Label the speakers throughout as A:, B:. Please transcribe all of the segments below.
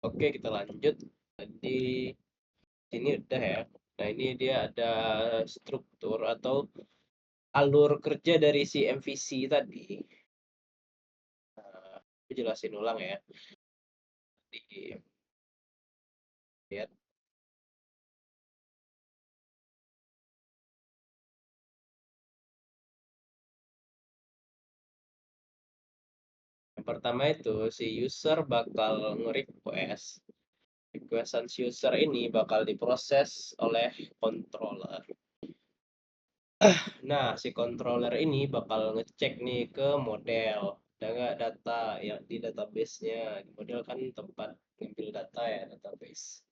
A: Oke, kita lanjut. Tadi ini udah ya. Nah, ini dia ada struktur atau alur kerja dari si MVC tadi. Nah, aku jelasin ulang ya. Di lihat. Yang pertama itu si user bakal nge-request. Requestan si user ini bakal diproses oleh controller. Nah, si controller ini bakal ngecek nih ke model. Ada nggak data yang di database-nya. Di model kan tempat ngambil data ya, database.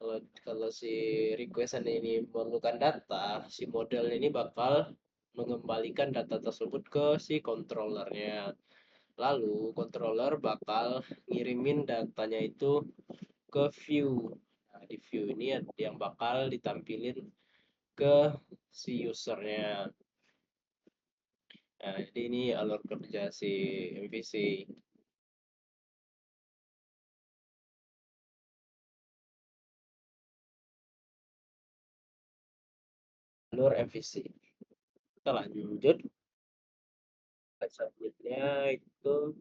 A: Kalau kalau si requestan ini memerlukan data, si model ini bakal mengembalikan data tersebut ke si controllernya. Lalu controller bakal ngirimin datanya itu ke view. Nah, di view ini yang bakal ditampilin ke si usernya. Nah, jadi ini alur kerja si MVC. Alur MVC. Kita lanjut. Selanjutnya itu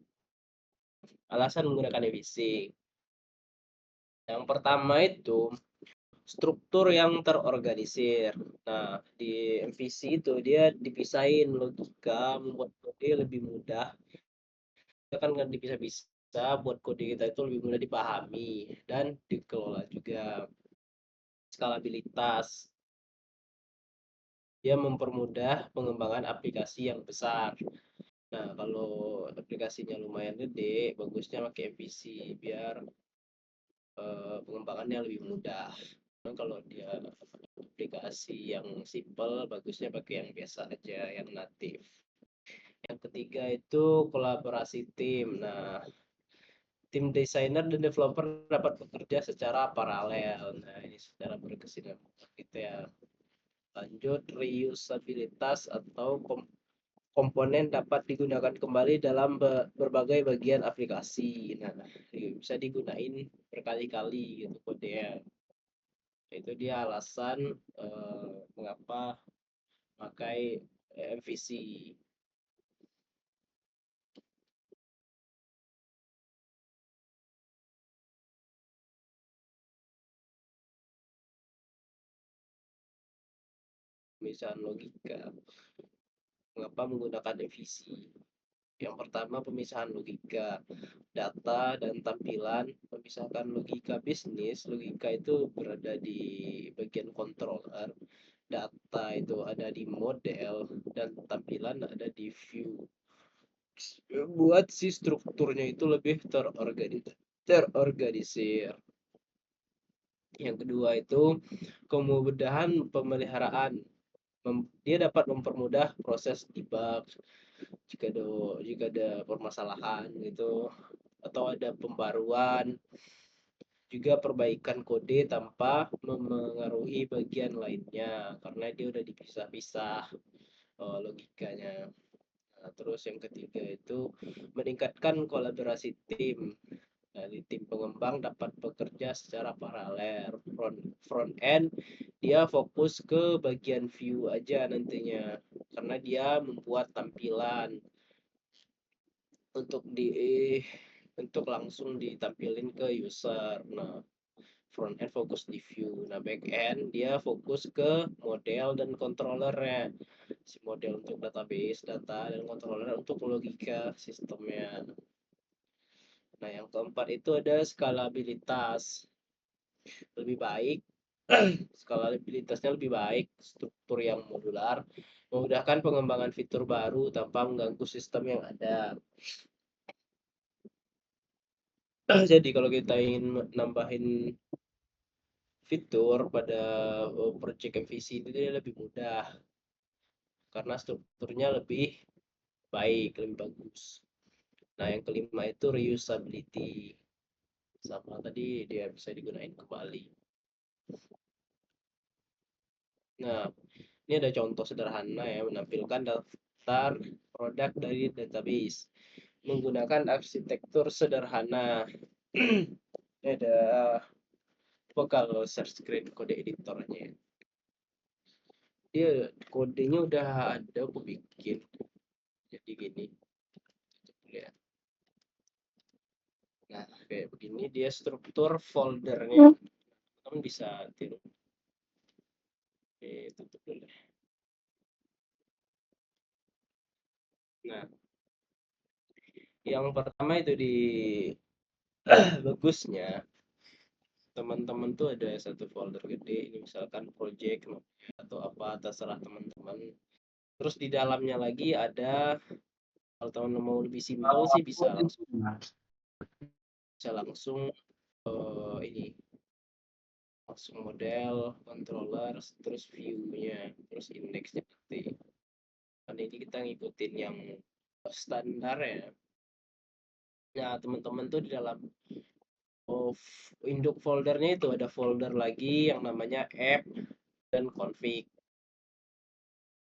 A: alasan menggunakan MVC. Yang pertama itu struktur yang terorganisir. Nah, di MVC itu dia dipisahin logika membuat kode lebih mudah. Kita kan bisa buat kode kita itu lebih mudah dipahami dan dikelola juga. Skalabilitas. Dia mempermudah pengembangan aplikasi yang besar. Nah, kalau aplikasinya lumayan gede, bagusnya pakai MVC biar pengembangannya lebih mudah. Nah, kalau dia aplikasi yang simple, bagusnya pakai yang biasa aja, yang native. Yang ketiga itu kolaborasi tim. Nah, tim desainer dan developer dapat bekerja secara paralel. Nah, ini secara berkesinambungan gitu ya. Lanjut, reusabilitas atau komponen dapat digunakan kembali dalam berbagai bagian aplikasi. Nah, bisa digunain berkali-kali gitu kode ya. Itu dia alasan mengapa pakai MVC. Pemisahan logika. Mengapa menggunakan MVC? Yang pertama, pemisahan logika data dan tampilan. Memisahkan logika bisnis. Logika itu berada di bagian controller, data itu ada di model, dan tampilan ada di view. Buat si strukturnya itu lebih terorganisir. Yang kedua itu kemudahan pemeliharaan. Dia dapat mempermudah proses debug jika ada permasalahan gitu, atau ada pembaruan, juga perbaikan kode tanpa memengaruhi bagian lainnya karena dia udah dipisah-pisah logikanya. Nah, terus yang ketiga itu meningkatkan kolaborasi tim. Dari tim pengembang dapat bekerja secara paralel. Front end dia fokus ke bagian view aja nantinya karena dia membuat tampilan untuk untuk langsung ditampilin ke user. Nah, front end fokus di view. Nah, back end dia fokus ke model dan controllernya. Si model untuk database data dan controller untuk logika sistemnya. Nah, yang keempat itu ada skalabilitas. Lebih baik, skalabilitasnya lebih baik, struktur yang modular, memudahkan pengembangan fitur baru tanpa mengganggu sistem yang ada. Jadi kalau kita ingin nambahin fitur pada project MVC itu dia lebih mudah karena strukturnya lebih baik, lebih bagus. Nah, yang kelima itu reusability. Sama tadi dia bisa digunakan kembali. Nah, ini ada contoh sederhana ya menampilkan daftar produk dari database menggunakan arsitektur sederhana. ada kalau share screen kode editornya. Dia kodenya udah ada aku bikin. Jadi gini. Lihat. Nah, kayak begini dia struktur foldernya. Kamu bisa tiru. Oke, tutup dulu. Nah, yang pertama itu di bagusnya teman-teman tuh ada satu folder gede, ini misalkan project atau apa terserah teman-teman. Terus di dalamnya lagi ada, kalau teman mau lebih simpel sih bisa langsung ini langsung model, controller, terus view-nya, terus index-nya nanti. Dan ini kita ngikutin yang standar ya. Nah, teman-teman tuh di dalam induk foldernya itu ada folder lagi yang namanya app dan config.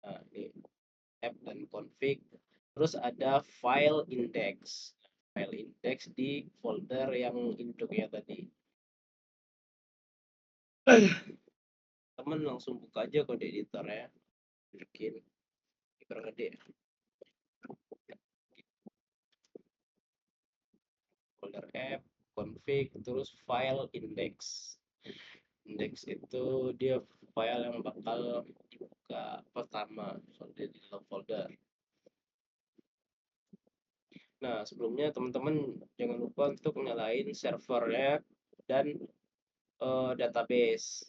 A: Nah, ini app dan config. Terus ada file index. File index di folder yang induknya tadi. Teman langsung buka aja kode editor ya. Bikin gede. Folder app, config, terus file index. Index itu dia file yang bakal dibuka pertama di dalam folder. Nah, sebelumnya teman-teman jangan lupa untuk nyalain servernya dan database.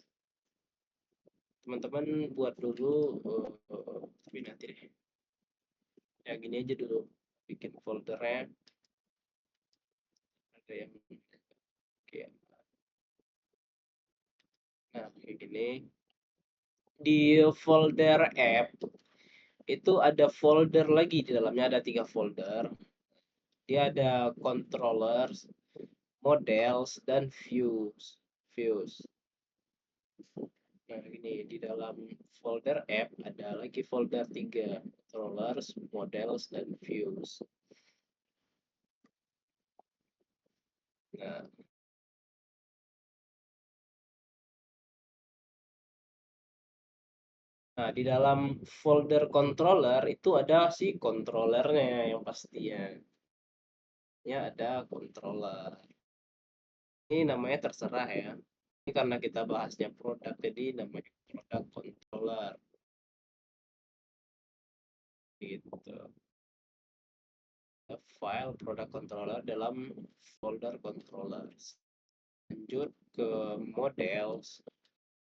A: Teman-teman buat dulu, tapi nanti deh. Ya gini aja dulu, bikin foldernya. Ada yang kayak, nah kayak gini. Di folder app itu ada folder lagi, di dalamnya ada 3 folder. Dia ada controllers, models, dan views. Nah, ini di dalam folder app ada lagi folder 3, controllers, models, dan views. Nah, di dalam folder controller itu ada si controllernya yang pastinya. Ya, ada controller. Ini namanya terserah ya. Ini karena kita bahasnya produk, jadi namanya produk controller. Gitu. File product controller dalam folder controllers. Lanjut ke models.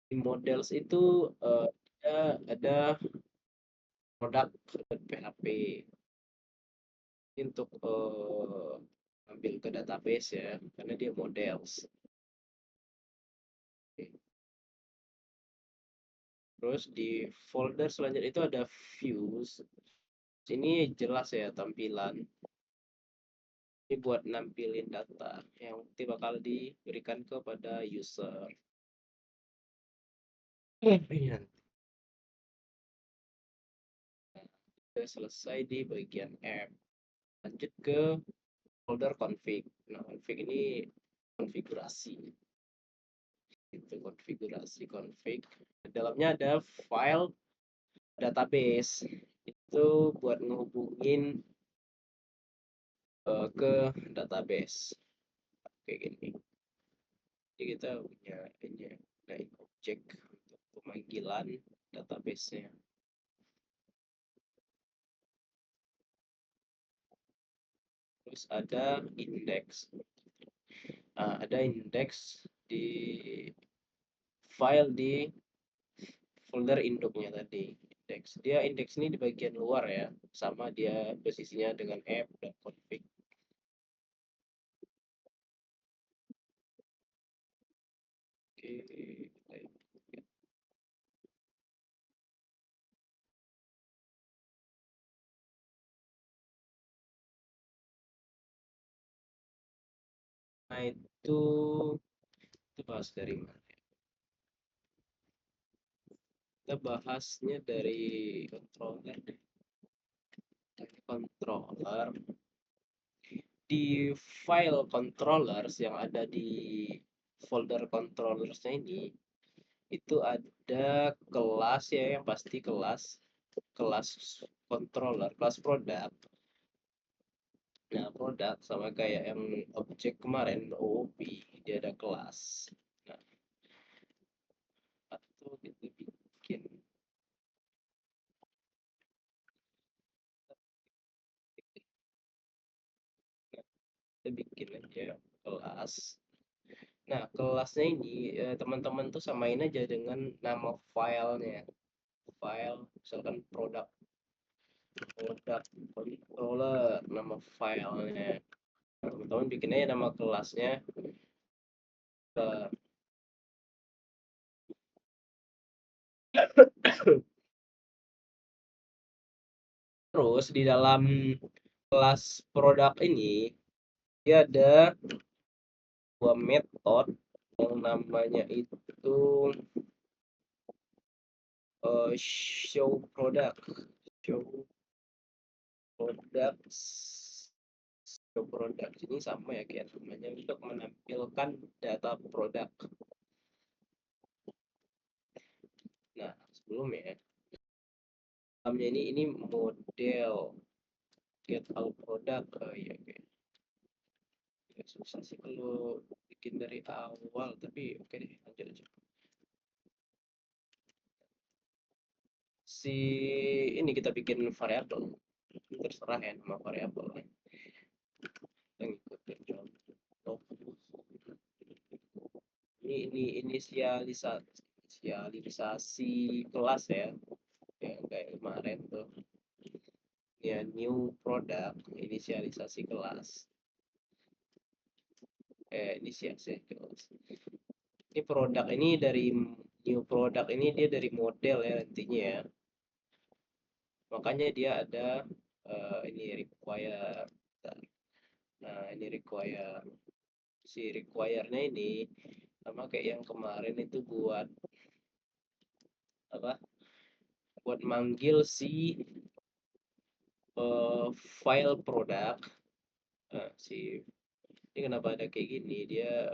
A: Di models itu ada produk PHP untuk ambil ke database ya, karena dia models. Terus di folder selanjutnya itu ada views. Sini jelas ya tampilan. Ini buat nampilin data yang nanti bakal diberikan kepada user. Ini sudah selesai di bagian app. Lanjut ke folder config. Nah, config ini konfigurasi. Itu konfigurasi config. Di dalamnya ada file database. Itu buat ngehubungin ke database. Kayak gini. Jadi kita punya ini, nah, objek untuk pemanggilan database-nya. Terus ada index. Nah, ada index di file di folder induknya tadi. Dia indeks ini di bagian luar ya, sama dia posisinya dengan app dan config. Oke, nah itu bahas dari mana? Kita bahasnya dari controller deh. Dari controller di file controllers yang ada di folder controllersnya ini, itu ada kelas ya, yang pasti kelas controller, kelas produk. Nah, produk sama kayak yang objek kemarin OOP, dia ada kelas. Nah, atau kita bikin aja kelas. Nah, kelasnya ini teman-teman tuh samain aja dengan nama filenya. File, misalkan produk controller, nama filenya. Nah, teman-teman bikin aja nama kelasnya. Terus di dalam kelas produk ini dia ada dua metode yang namanya itu show product, show products, show product ini sama ya kayak namanya, untuk menampilkan data produk. Nah, sebelumnya ini model get all product. Oh iya, okay. Ya, susah sih kalau bikin dari awal, tapi oke deh, lanjut aja. Si ini kita bikin variabel, terserah ya nama variabel yang ikutin contoh. Ini inisialisasi kelas ya, yang kayak kemarin tuh ya, new product, inisialisasi kelas, inisialisasi kelas. Ini produk ini dari new product ini dia dari model ya nantinya ya, makanya dia ada ini require. Nah, ini require, si require-nya ini sama kayak yang kemarin itu buat apa, buat manggil si file produk. Nah, si ini kenapa ada kayak gini, dia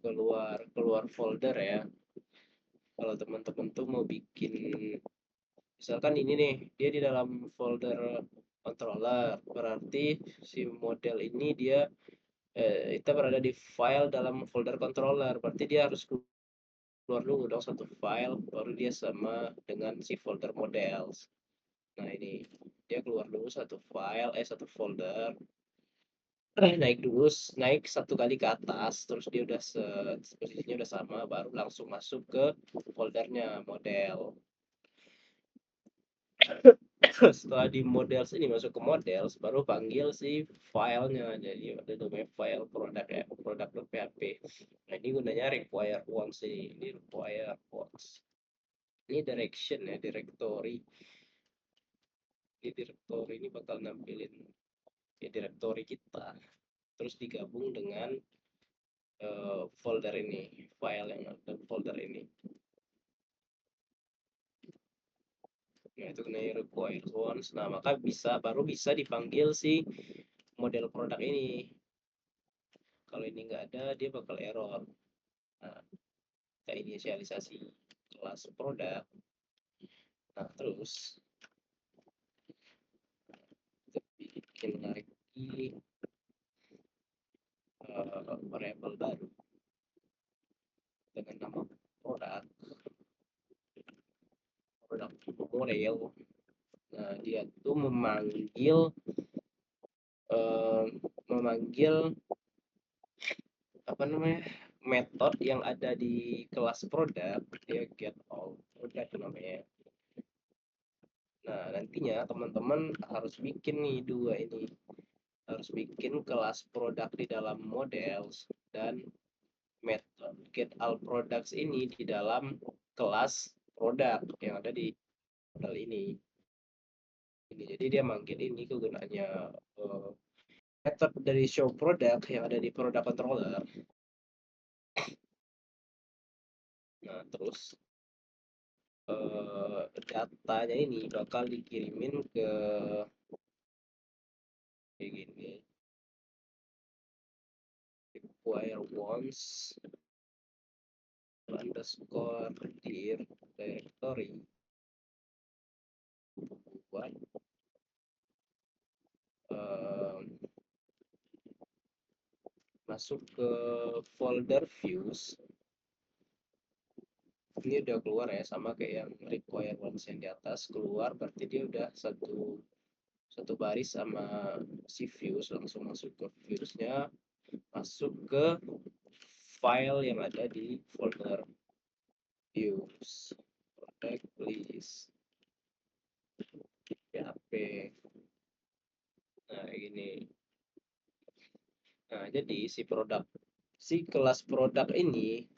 A: keluar folder ya. Kalau teman-teman tuh mau bikin, misalkan ini nih, dia di dalam folder controller, berarti si model ini dia kita berada di file dalam folder controller, berarti dia harus keluar dulu dong satu file, baru dia sama dengan si folder models. Nah, ini dia keluar dulu satu file, satu folder, naik satu kali ke atas, terus dia udah posisinya udah sama, baru langsung masuk ke foldernya model. Setelah di models ini masuk ke models, baru panggil si filenya, jadi ada namanya file produk ya, produk.php. Nah, ini gunanya require once, ini require once. Ini direction ya, directory. Di directory ini bakal nampilin ya directory kita, terus digabung dengan folder ini, file yang ada folder ini. Nah, itu kena require once. Nah, maka baru bisa dipanggil si model produk ini. Kalau ini nggak ada, dia bakal error. Nah, kita inisialisasi kelas produk. Nah, terus kita bikin lagi variabel baru dengan nama produk model. Nah, dia tuh memanggil apa namanya, metode yang ada di kelas produk, dia get all product namanya. Nah, nantinya teman-teman harus bikin nih dua ini, harus bikin kelas produk di dalam models dan method get all products ini di dalam kelas produk yang ada di model ini. Jadi dia manggil ini kegunaannya method dari show product yang ada di product controller. Nah, terus datanya ini bakal dikirimin ke kayak gini. require once underscore dir directory buat masuk ke folder views. Ini udah keluar ya, sama kayak yang require once yang di atas keluar, berarti dia udah satu baris sama si views. Langsung masuk ke viewsnya, masuk ke file yang ada di folder views, protect list PHP. Nah ini, nah jadi si kelas produk ini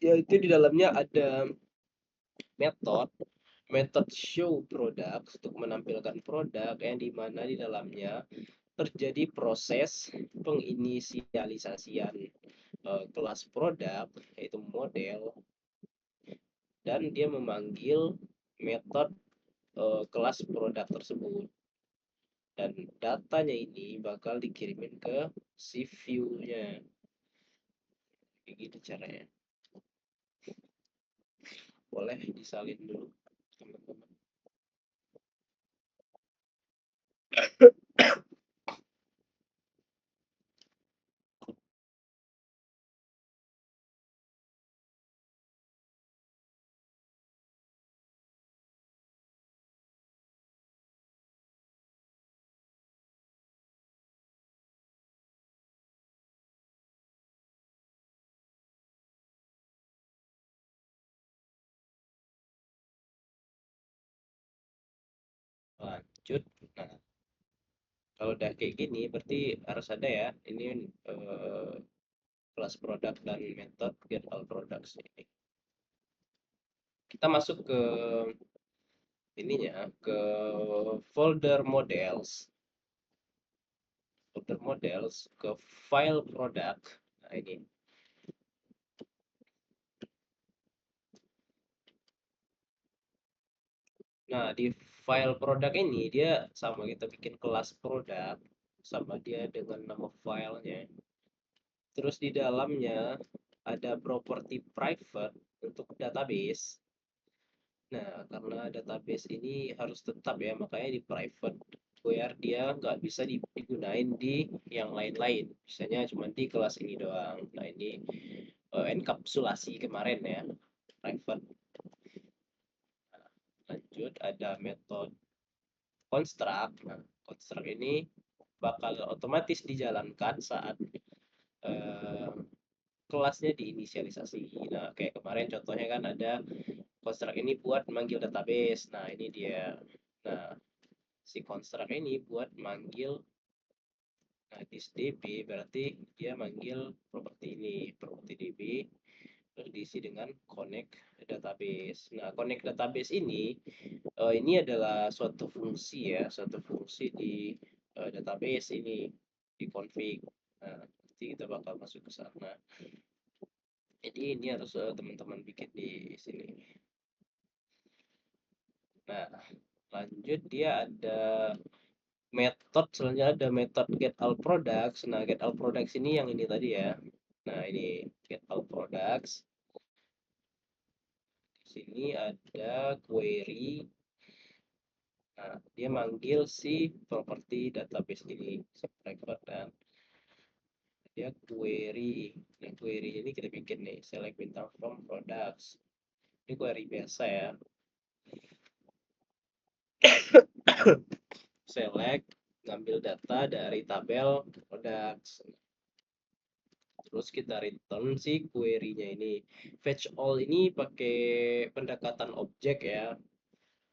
A: yaitu di dalamnya ada metode show product untuk menampilkan produk yang dimana di dalamnya terjadi proses penginisialisasian kelas produk yaitu model, dan dia memanggil metode kelas produk tersebut, dan datanya ini bakal dikirimin ke si view-nya. Kayak gitu caranya. Boleh disalin dulu teman-teman. Lanjut. Nah, kalau udah kayak gini berarti harus ada ya ini kelas produk dan method get all products ini. Kita masuk ke ininya, ke folder models, ke file product. Nah ini, nah di file produk ini dia sama, kita bikin kelas produk sama dia dengan nama filenya. Terus di dalamnya ada property private untuk database. Nah, karena database ini harus tetap ya, makanya di private, biar dia nggak bisa digunain di yang lain-lain. Misalnya cuma di kelas ini doang. Nah, ini enkapsulasi kemarin ya, private. Nah, lanjut ada metode construct. Nah, construct ini bakal otomatis dijalankan saat kelasnya diinisialisasi. Nah, kayak kemarin contohnya kan ada construct ini buat manggil database. Nah, ini dia. Nah, si construct ini buat manggil db, berarti dia manggil properti ini, properti db, terus diisi dengan connect database. Nah, connect database ini adalah suatu fungsi ya, suatu fungsi di database ini, di config. Nah, nanti kita bakal masuk ke sana. Jadi ini harus teman-teman bikin di sini. Nah, lanjut dia ada selanjutnya ada metode get all products. Nah, get all products ini yang ini tadi ya. Nah, ini get all products. Di sini ada query. Nah, dia manggil si property database ini, si private, dan dia query. Nah, query ini kita bikin nih, select bintang from products. Ini query biasa ya. Select, ngambil data dari tabel products. Terus kita return si query-nya ini. Fetch all ini pakai pendekatan objek ya.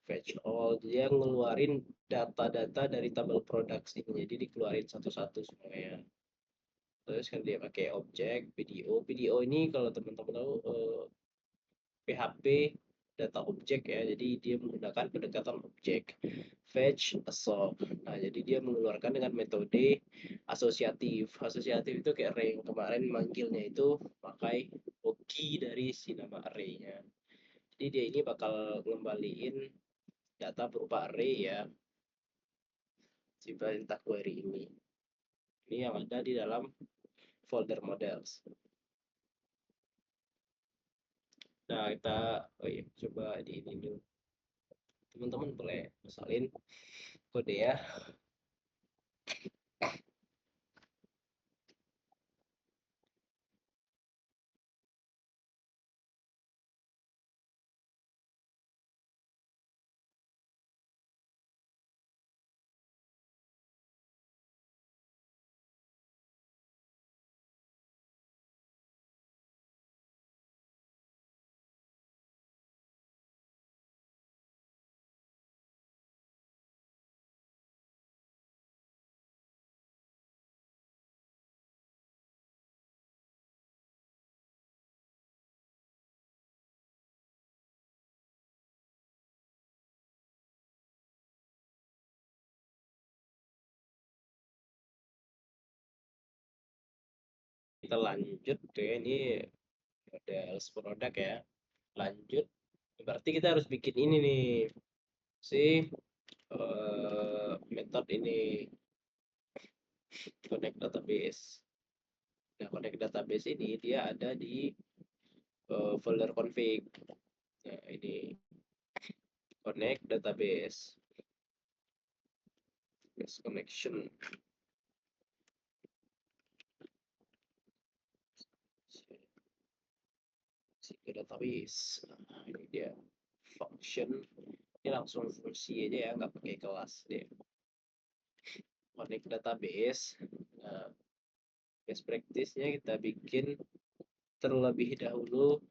A: Fetch all, dia ngeluarin data-data dari tabel products ini. Jadi dikeluarin satu-satu semuanya. Terus kan dia pakai objek video. Video ini kalau teman-teman tahu PHP data objek ya. Jadi dia menggunakan pendekatan objek. Fetch assoc. Nah, jadi dia mengeluarkan dengan metode asosiatif. Asosiatif itu kayak array yang kemarin manggilnya itu pakai key dari si nama array-nya. Jadi dia ini bakal ngembaliin data berupa array ya, si perintah query ini. Ini yang ada di dalam folder models. Nah, kita coba di ini dulu. Teman-teman boleh salin kode ya. Kita lanjut ke ini model produk ya. Lanjut, berarti kita harus bikin ini nih si metode ini, connect database. Nah, connect database ini dia ada di folder config. Nah, ini connect database, connection. Ke database. Nah, ini dia function. Ini langsung fungsi aja ya, nggak pakai kelas deh. Connect database. Nah, best practice-nya kita bikin terlebih dahulu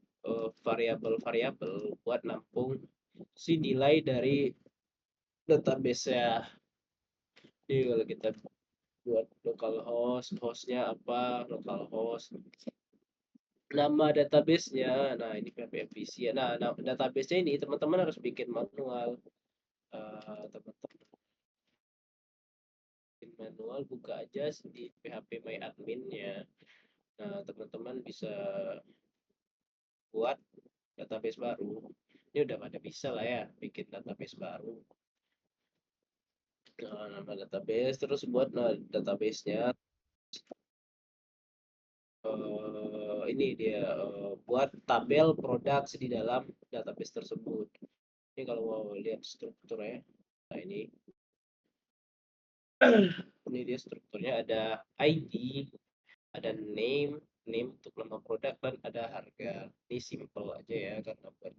A: variabel-variabel buat nampung si nilai dari database ya. Jadi kalau kita buat localhost, hostnya apa, localhost, nama database-nya. Nah, ini PHP ya. Nah, database-nya ini teman-teman harus bikin manual. Teman-teman bikin manual, buka aja di PHP My Admin-nya. Nah, teman-teman bisa buat database baru. Ini udah pada bisa lah ya bikin database baru. Nah, nama database, terus buat database-nya ini dia buat tabel produk di dalam database tersebut. Ini kalau mau lihat strukturnya, nah ini dia strukturnya, ada ID, ada name untuk nama produk, dan ada harga. Ini simple aja ya karena buat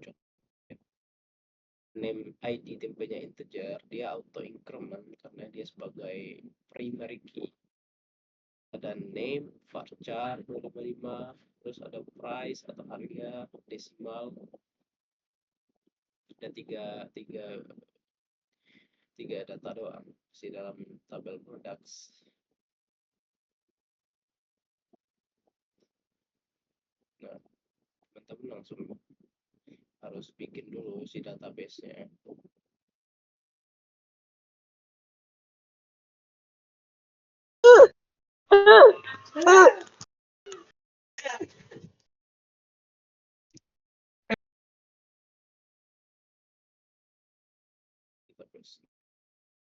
A: name ID tempenya integer, dia auto increment karena dia sebagai primary key. Ada name varchar 255, terus ada price atau harga desimal, dan tiga data doang di dalam tabel products. Nah, teman-teman langsung harus bikin dulu si database-nya.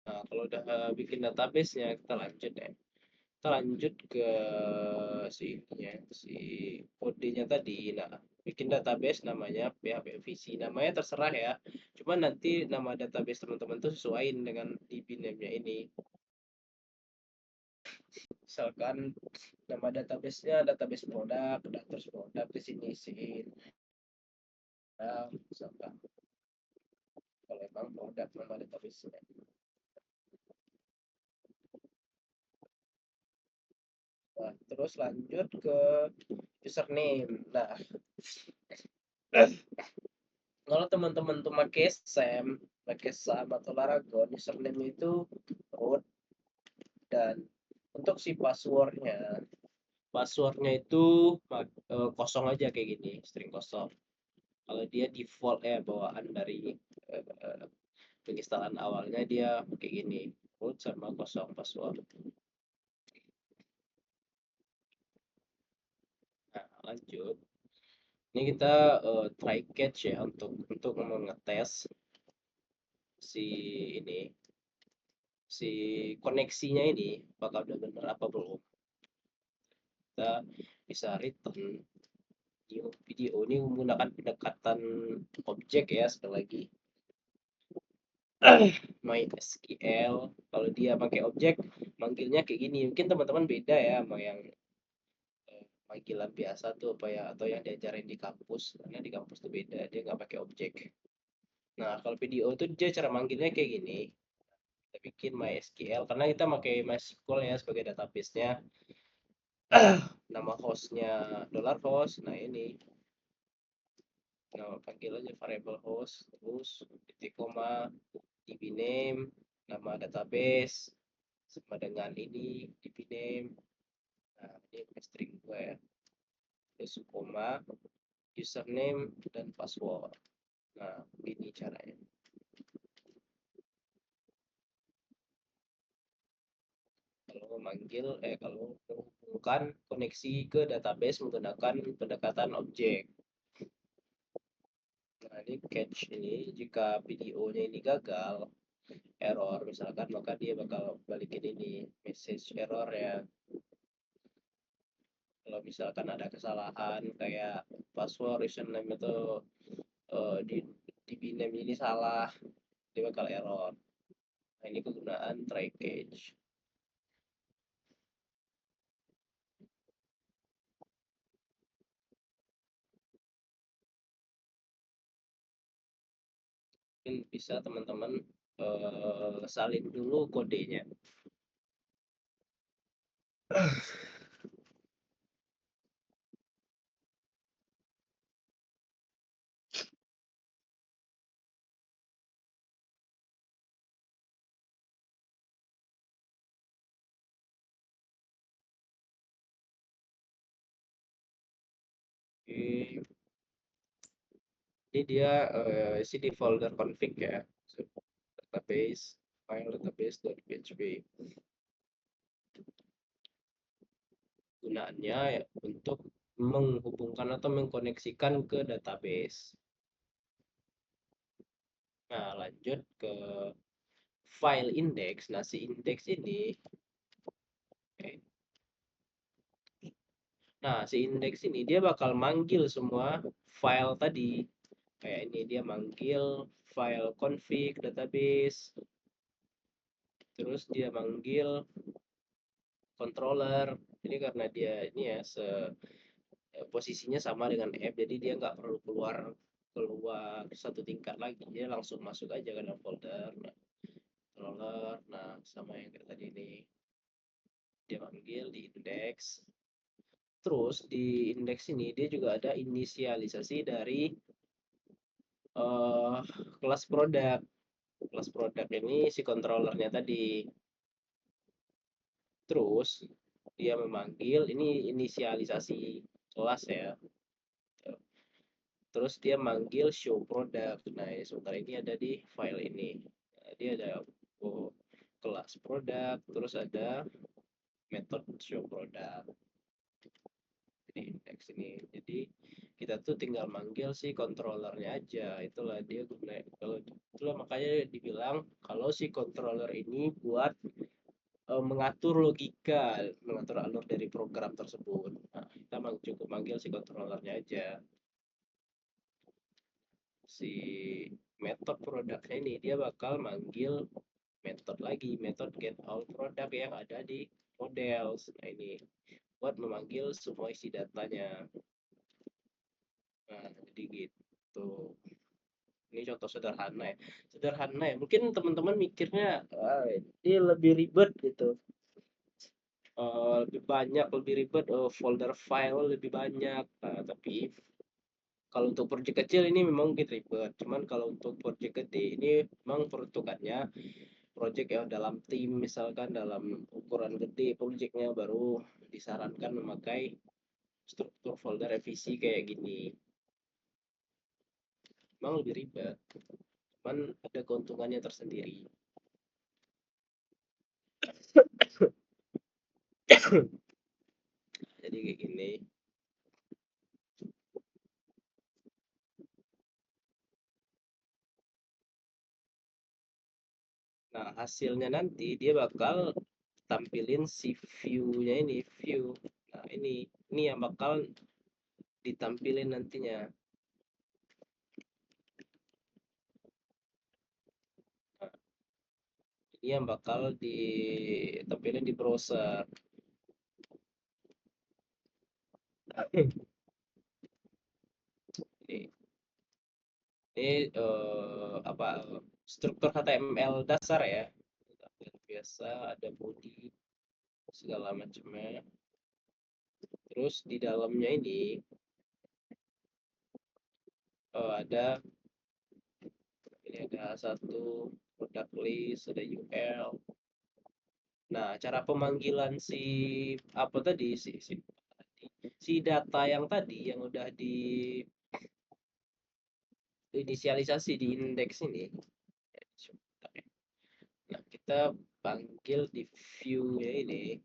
A: Nah, kalau udah bikin database-nya, kita lanjut ya. Kita lanjut ke si ininya, si kodenya tadi. Nah, bikin database namanya PHP VC. Namanya terserah ya. Cuma nanti nama database teman-teman tuh sesuaiin dengan DB name-nya ini. Misalkan nama database-nya database produk, terus produk di sini isiin. Nah, misalkan kalau emang produk nama database-nya. Nah, terus lanjut ke username. Nah, kalau teman-teman tuh pakai SAM atau Laragon, username itu root, dan untuk si passwordnya itu kosong aja kayak gini, string kosong. Kalau dia default bawaan dari penginstalan awalnya, dia kayak gini, root sama kosong password. Nah, lanjut. Ini kita try catch ya untuk mengetes si ini, si koneksinya ini bakal udah bener apa belum. Kita kita bisa return new video. Ini menggunakan pendekatan objek ya, sekali lagi. MySQL kalau dia pakai objek manggilnya kayak gini. Mungkin teman-teman beda ya sama yang panggilan biasa tuh apa ya, atau yang diajarin di kampus, karena di kampus tuh beda, dia nggak pakai objek. Nah kalau video tuh dia cara manggilnya kayak gini. Kita bikin MySQL karena kita pakai MySQL ya sebagai database-nya. Nama hostnya $host. Nah ini nama panggil aja variable host, terus titik koma, db name, nama database sama dengan ini db name. Nah ini string gue ya, terus koma, username dan password. Nah ini caranya. Kalau memanggil kalau menghubungkan koneksi ke database menggunakan pendekatan objek. Nah ini catch ini, jika videonya ini gagal error misalkan, maka dia bakal balikin ini message error ya. Kalau misalkan ada kesalahan kayak password username itu di biname ini salah, dia bakal error. Nah ini kegunaan try catch. Mungkin bisa teman-teman salin dulu kodenya. Ini dia isi di folder config ya, database file database.php. Gunaannya ya untuk menghubungkan atau mengkoneksikan ke database. Nah lanjut ke file index. Nah si index ini Nah, si index ini dia bakal manggil semua file tadi. Kayak ini dia manggil file config database. Terus dia manggil controller. Ini karena dia ini ya posisinya sama dengan app, jadi dia nggak perlu keluar satu tingkat lagi, dia langsung masuk aja ke dalam folder. Nah, controller, nah sama yang kayak tadi ini, dia manggil di index. Terus di indeks ini dia juga ada inisialisasi dari kelas produk. Kelas produk ini si controllernya tadi. Terus dia memanggil ini inisialisasi kelas ya. Terus dia manggil show product. Nah, sebentar ini ada di file ini. Nah, dia ada kelas produk, terus ada method show product. Jadi indeks ini. Jadi kita tuh tinggal manggil si controllernya aja. Itulah dia guna. Kalau itulah makanya dibilang kalau si controller ini buat mengatur logika, mengatur alur dari program tersebut. Nah, kita cukup manggil si controllernya aja. Si method produknya ini dia bakal manggil metode lagi, metode get all product yang ada di models. Nah ini buat memanggil semua isi datanya. Nah jadi gitu. Ini contoh sederhana ya. Sederhana ya. Mungkin teman-teman mikirnya ini lebih ribet gitu. Lebih banyak, lebih ribet, folder file lebih banyak. Nah, tapi kalau untuk project kecil ini memang mungkin ribet. Cuman kalau untuk project gede ini memang peruntukannya project ya dalam tim, misalkan dalam ukuran gede projectnya, baru disarankan memakai struktur folder revisi kayak gini. Memang lebih ribet, cuman ada keuntungannya tersendiri. Jadi kayak gini. Nah hasilnya nanti dia bakal tampilin si view-nya ini, view. Nah Nah, ini yang bakal ditampilin nantinya. Nah, ini yang bakal ditampilin di browser. Ini apa, struktur HTML dasar ya. Biasa ada body segala macamnya. Terus di dalamnya ini ada satu product list, ada UL. Nah, cara pemanggilan apa tadi si data yang tadi yang udah inisialisasi di indeks ini. Nah, kita panggil di view-nya ini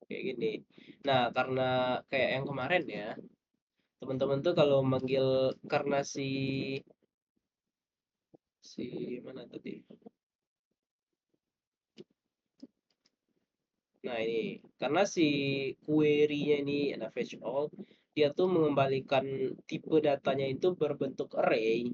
A: kayak gini. Nah, karena kayak yang kemarin ya, teman-teman tuh kalau manggil karena si mana tadi? Nah, ini karena si query-nya ini ada fetch all, dia tuh mengembalikan tipe datanya itu berbentuk array.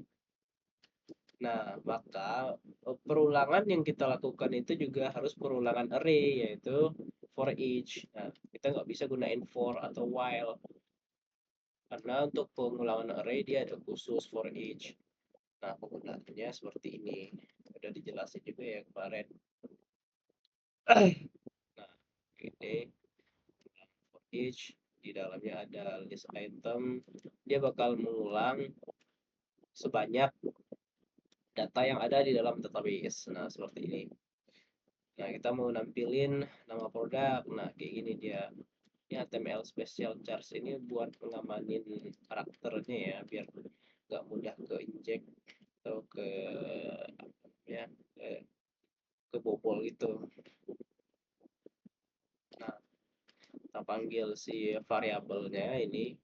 A: Nah, maka perulangan yang kita lakukan itu juga harus perulangan array, yaitu for each. Nah, kita nggak bisa gunain for atau while, karena untuk pengulangan array dia ada khusus for each. Nah, penggunaannya seperti ini. Udah dijelasin juga ya kemarin. Nah, ini for each, di dalamnya ada list item. Dia bakal mengulang sebanyak data yang ada di dalam database. Nah, seperti ini. Nah, kita mau nampilin nama produk. Nah, kayak gini dia. Ini HTML special charge ini buat mengamanin karakternya ya, biar nggak mudah ke inject atau ya kebobol gitu. Nah, kita panggil si variabelnya ini.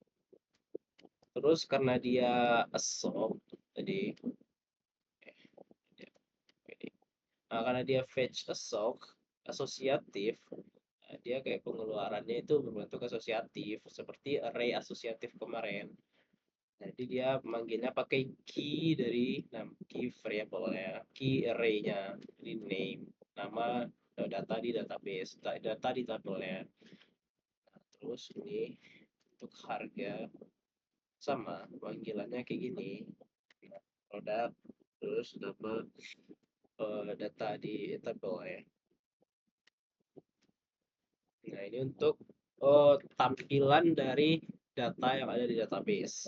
A: Terus karena dia assoc, jadi nah, karena dia fetch assoc asosiatif, nah, dia kayak pengeluarannya itu berbentuk asosiatif seperti array asosiatif kemarin. Jadi dia manggilnya pakai key dari key variable ya, key array-nya, jadi name, nama data di database, data di tabelnya. Nah, terus ini untuk harga sama panggilannya kayak gini, produk, terus dapat data di tabel ya. Nah, ini untuk tampilan dari data yang ada di database.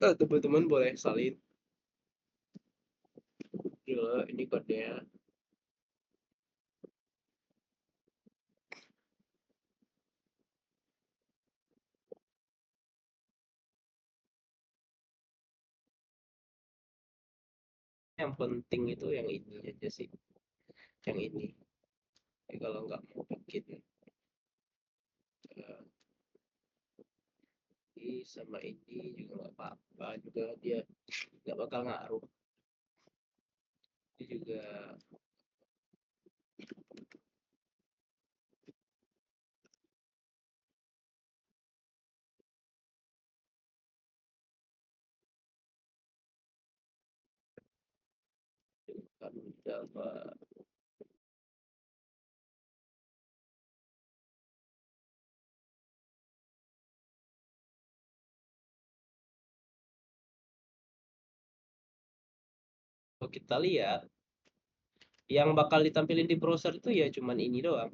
A: Teman-teman boleh salin. Gila, ini kodenya. Yang penting itu yang ini aja sih, yang ini. Jadi kalau nggak mau bikin ini sama ini juga nggak apa-apa, juga dia nggak bakal ngaruh. Ini juga kan udah kalau kita lihat yang bakal ditampilin di browser itu ya cuman ini doang.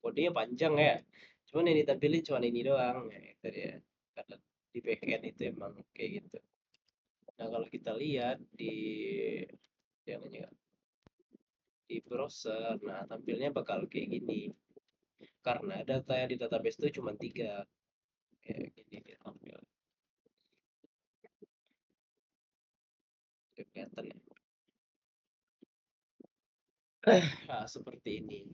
A: Kodenya panjang ya, cuman yang ditampilin cuman ini doang ya, itu dia. Karena di backend itu emang kayak gitu. Nah, kalau kita lihat yang di browser, nah tampilnya bakal kayak gini. Karena data yang di database itu cuma 3. Kayak gini dia tampil. Kelihatan ya. Nah, seperti ini.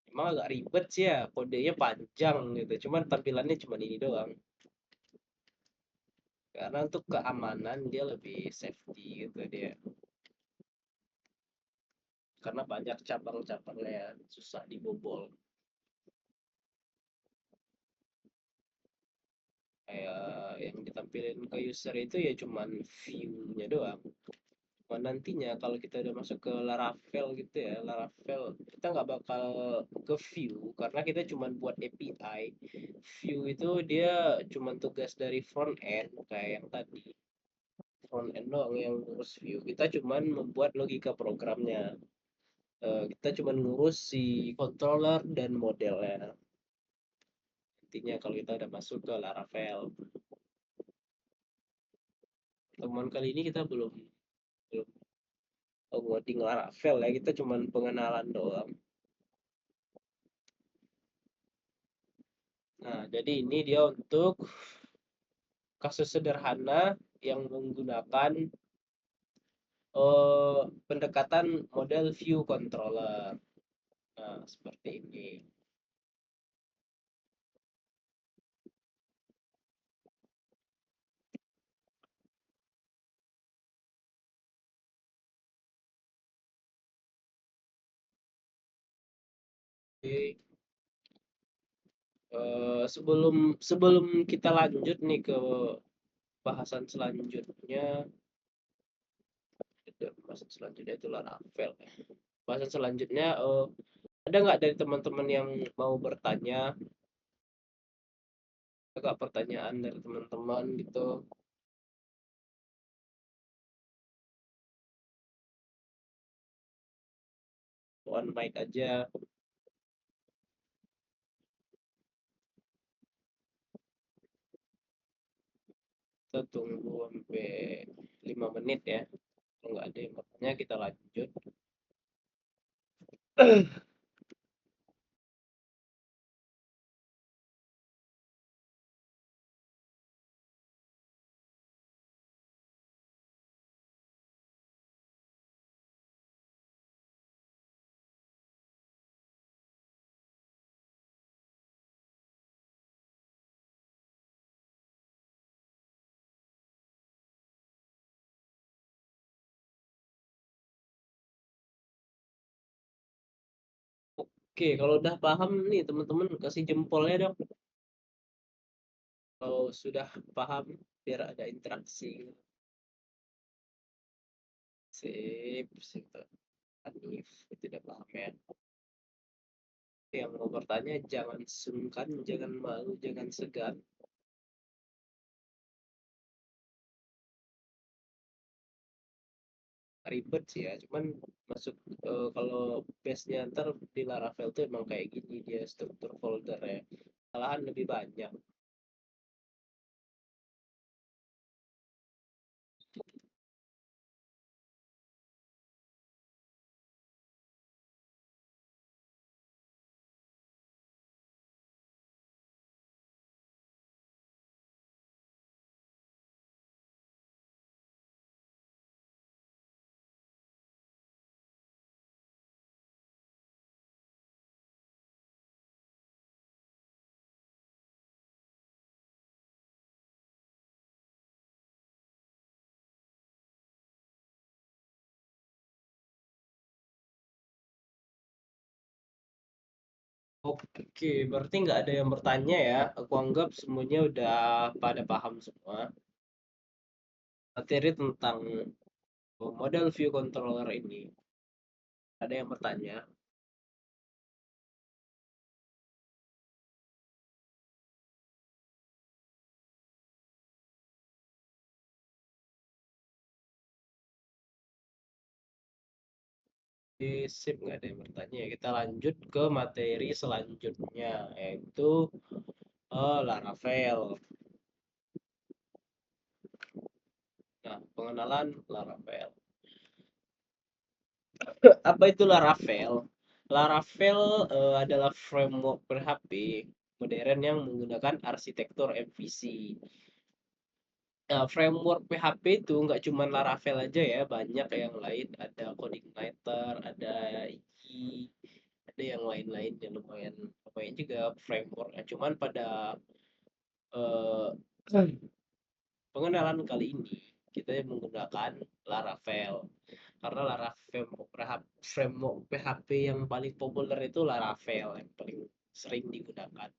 A: Emang agak ribet sih ya, kodenya panjang gitu. Cuman tampilannya cuma ini doang. Karena untuk keamanan dia lebih safety gitu dia. Karena banyak cabang-cabangnya susah dibobol. Kayak yang ditampilin ke user itu ya cuman view-nya doang. Nah, nantinya kalau kita udah masuk ke Laravel gitu ya, Laravel kita nggak bakal ke view karena kita cuma buat API. View itu dia cuma tugas dari front end kayak yang tadi. Front end doang yang ngurus view. Kita cuma membuat logika programnya. Kita cuma ngurus si controller dan modelnya. Intinya kalau kita udah masuk ke Laravel. Temuan kali ini kita belum belum ngoding Laravel ya, kita cuma pengenalan doang. Nah, jadi ini dia untuk kasus sederhana yang menggunakan pendekatan model view controller. Nah, seperti ini. Oke, sebelum sebelum kita lanjut nih ke bahasan selanjutnya, bahasan selanjutnya itu Laravel. Bahasan selanjutnya, ada nggak dari teman-teman yang mau bertanya? Agak pertanyaan dari teman-teman gitu. One mic aja. Kita tunggu sampai 5 menit ya. Kalau nggak ada yang bertanya, kita lanjut. Oke, kalau udah paham nih teman-teman kasih jempolnya dong. Kalau sudah paham biar ada interaksi. Sip, sip. Hanif, tidak paham ya. Yang mau bertanya jangan sungkan, jangan malu, jangan segan. Ribet sih ya, cuman masuk kalau base-nya ntar di Laravel tuh emang kayak gini dia struktur folder ya. Malahan lebih banyak. Oke, berarti nggak ada yang bertanya ya. Aku anggap semuanya udah pada paham semua. Materi tentang model view controller ini. Ada yang bertanya? Sip, nggak ada yang bertanya. Kita lanjut ke materi selanjutnya, yaitu Laravel. Nah, pengenalan Laravel. Apa itu Laravel? Laravel adalah framework PHP modern yang menggunakan arsitektur MVC. Nah, framework PHP itu nggak cuma Laravel aja ya, banyak yang lain. Ada CodeIgniter, ada IE, ada yang lain-lain yang lumayan lumayan juga framework. Cuman pada eh, Pengenalan kali ini kita menggunakan Laravel. Karena Laravel framework PHP yang paling populer itu Laravel yang paling sering digunakan.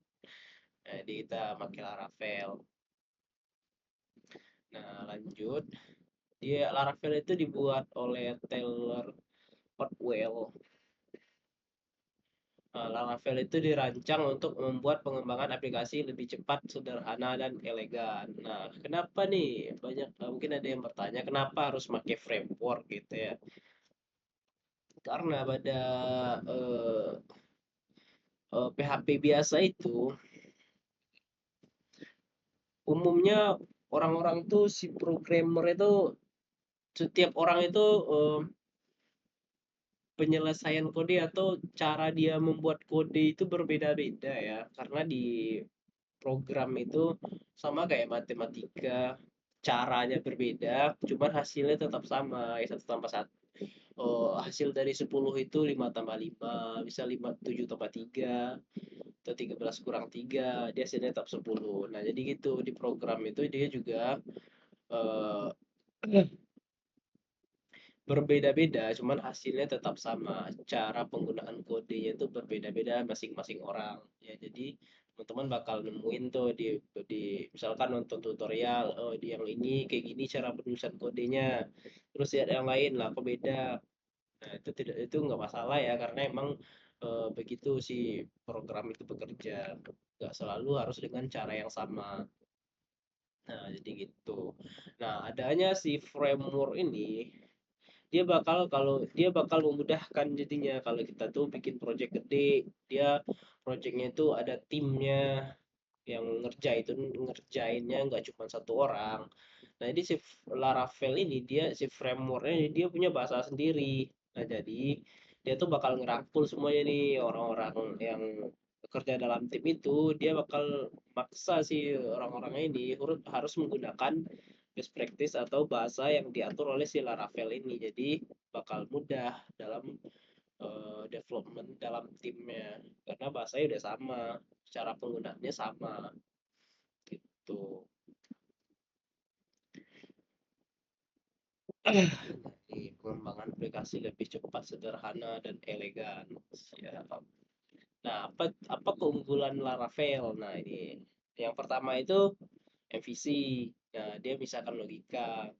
A: Nah, jadi kita pakai Laravel. Nah, lanjut. Laravel itu dibuat oleh Taylor Otwell. Laravel itu dirancang untuk membuat pengembangan aplikasi lebih cepat, sederhana, dan elegan. Nah, kenapa nih? Mungkin ada yang bertanya, kenapa harus pakai framework gitu ya? Karena pada PHP biasa itu umumnya orang-orang tuh si programmer itu setiap orang itu penyelesaian kode atau cara dia membuat kode itu berbeda-beda ya, karena di program itu sama kayak matematika, caranya berbeda, cuman hasilnya tetap sama, ya satu tambah satu. Oh, hasil dari 10 itu 5 tambah 5 bisa 7 tambah 3 atau 13 kurang 3, dia hasilnya tetap 10. Nah, jadi gitu di program itu dia juga eh, berbeda-beda, cuman hasilnya tetap sama. Cara penggunaan kodenya itu berbeda-beda masing-masing orang. Ya, jadi teman-teman bakal nemuin tuh di misalkan nonton tutorial, oh di yang ini kayak gini cara penulisan kodenya. Terus lihat yang lain lah, kok beda. Nah, itu nggak masalah ya, karena emang begitu si program itu bekerja. Nggak selalu harus dengan cara yang sama. Nah, jadi gitu. Nah, adanya si framework ini dia bakal memudahkan jadinya kalau kita tuh bikin project gede, dia projectnya itu ada timnya yang ngerjainnya nggak cuma satu orang. Nah, jadi si Laravel ini si frameworknya ini dia punya bahasa sendiri. Nah, jadi dia tuh bakal ngerangkul semuanya nih orang-orang yang bekerja dalam tim itu, dia bakal maksa si orang-orang ini harus menggunakan best practice atau bahasa yang diatur oleh si Laravel ini. Jadi bakal mudah dalam development dalam timnya karena bahasanya udah sama, cara penggunaannya sama gitu. Jadi pengembangan aplikasi lebih cepat, sederhana, dan elegan. Siap. Nah, apa keunggulan Laravel? Nah, ini yang pertama itu MVC. Nah, dia misalkan logika,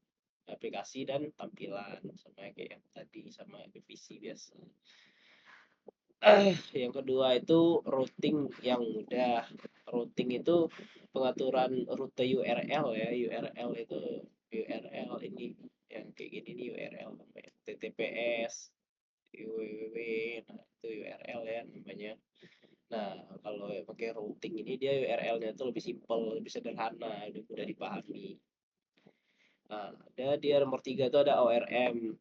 A: aplikasi, dan tampilan sama kayak yang tadi sama MVC biasa. Yang kedua itu routing yang mudah. Routing itu pengaturan rute URL ya. URL itu URL ini yang kayak gini nih URL namanya TTPS, www, nah itu URL ya namanya. Nah, kalau pakai routing ini dia URL-nya itu lebih simpel, lebih sederhana, lebih mudah dipahami. Nah, dia nomor tiga itu ada ORM.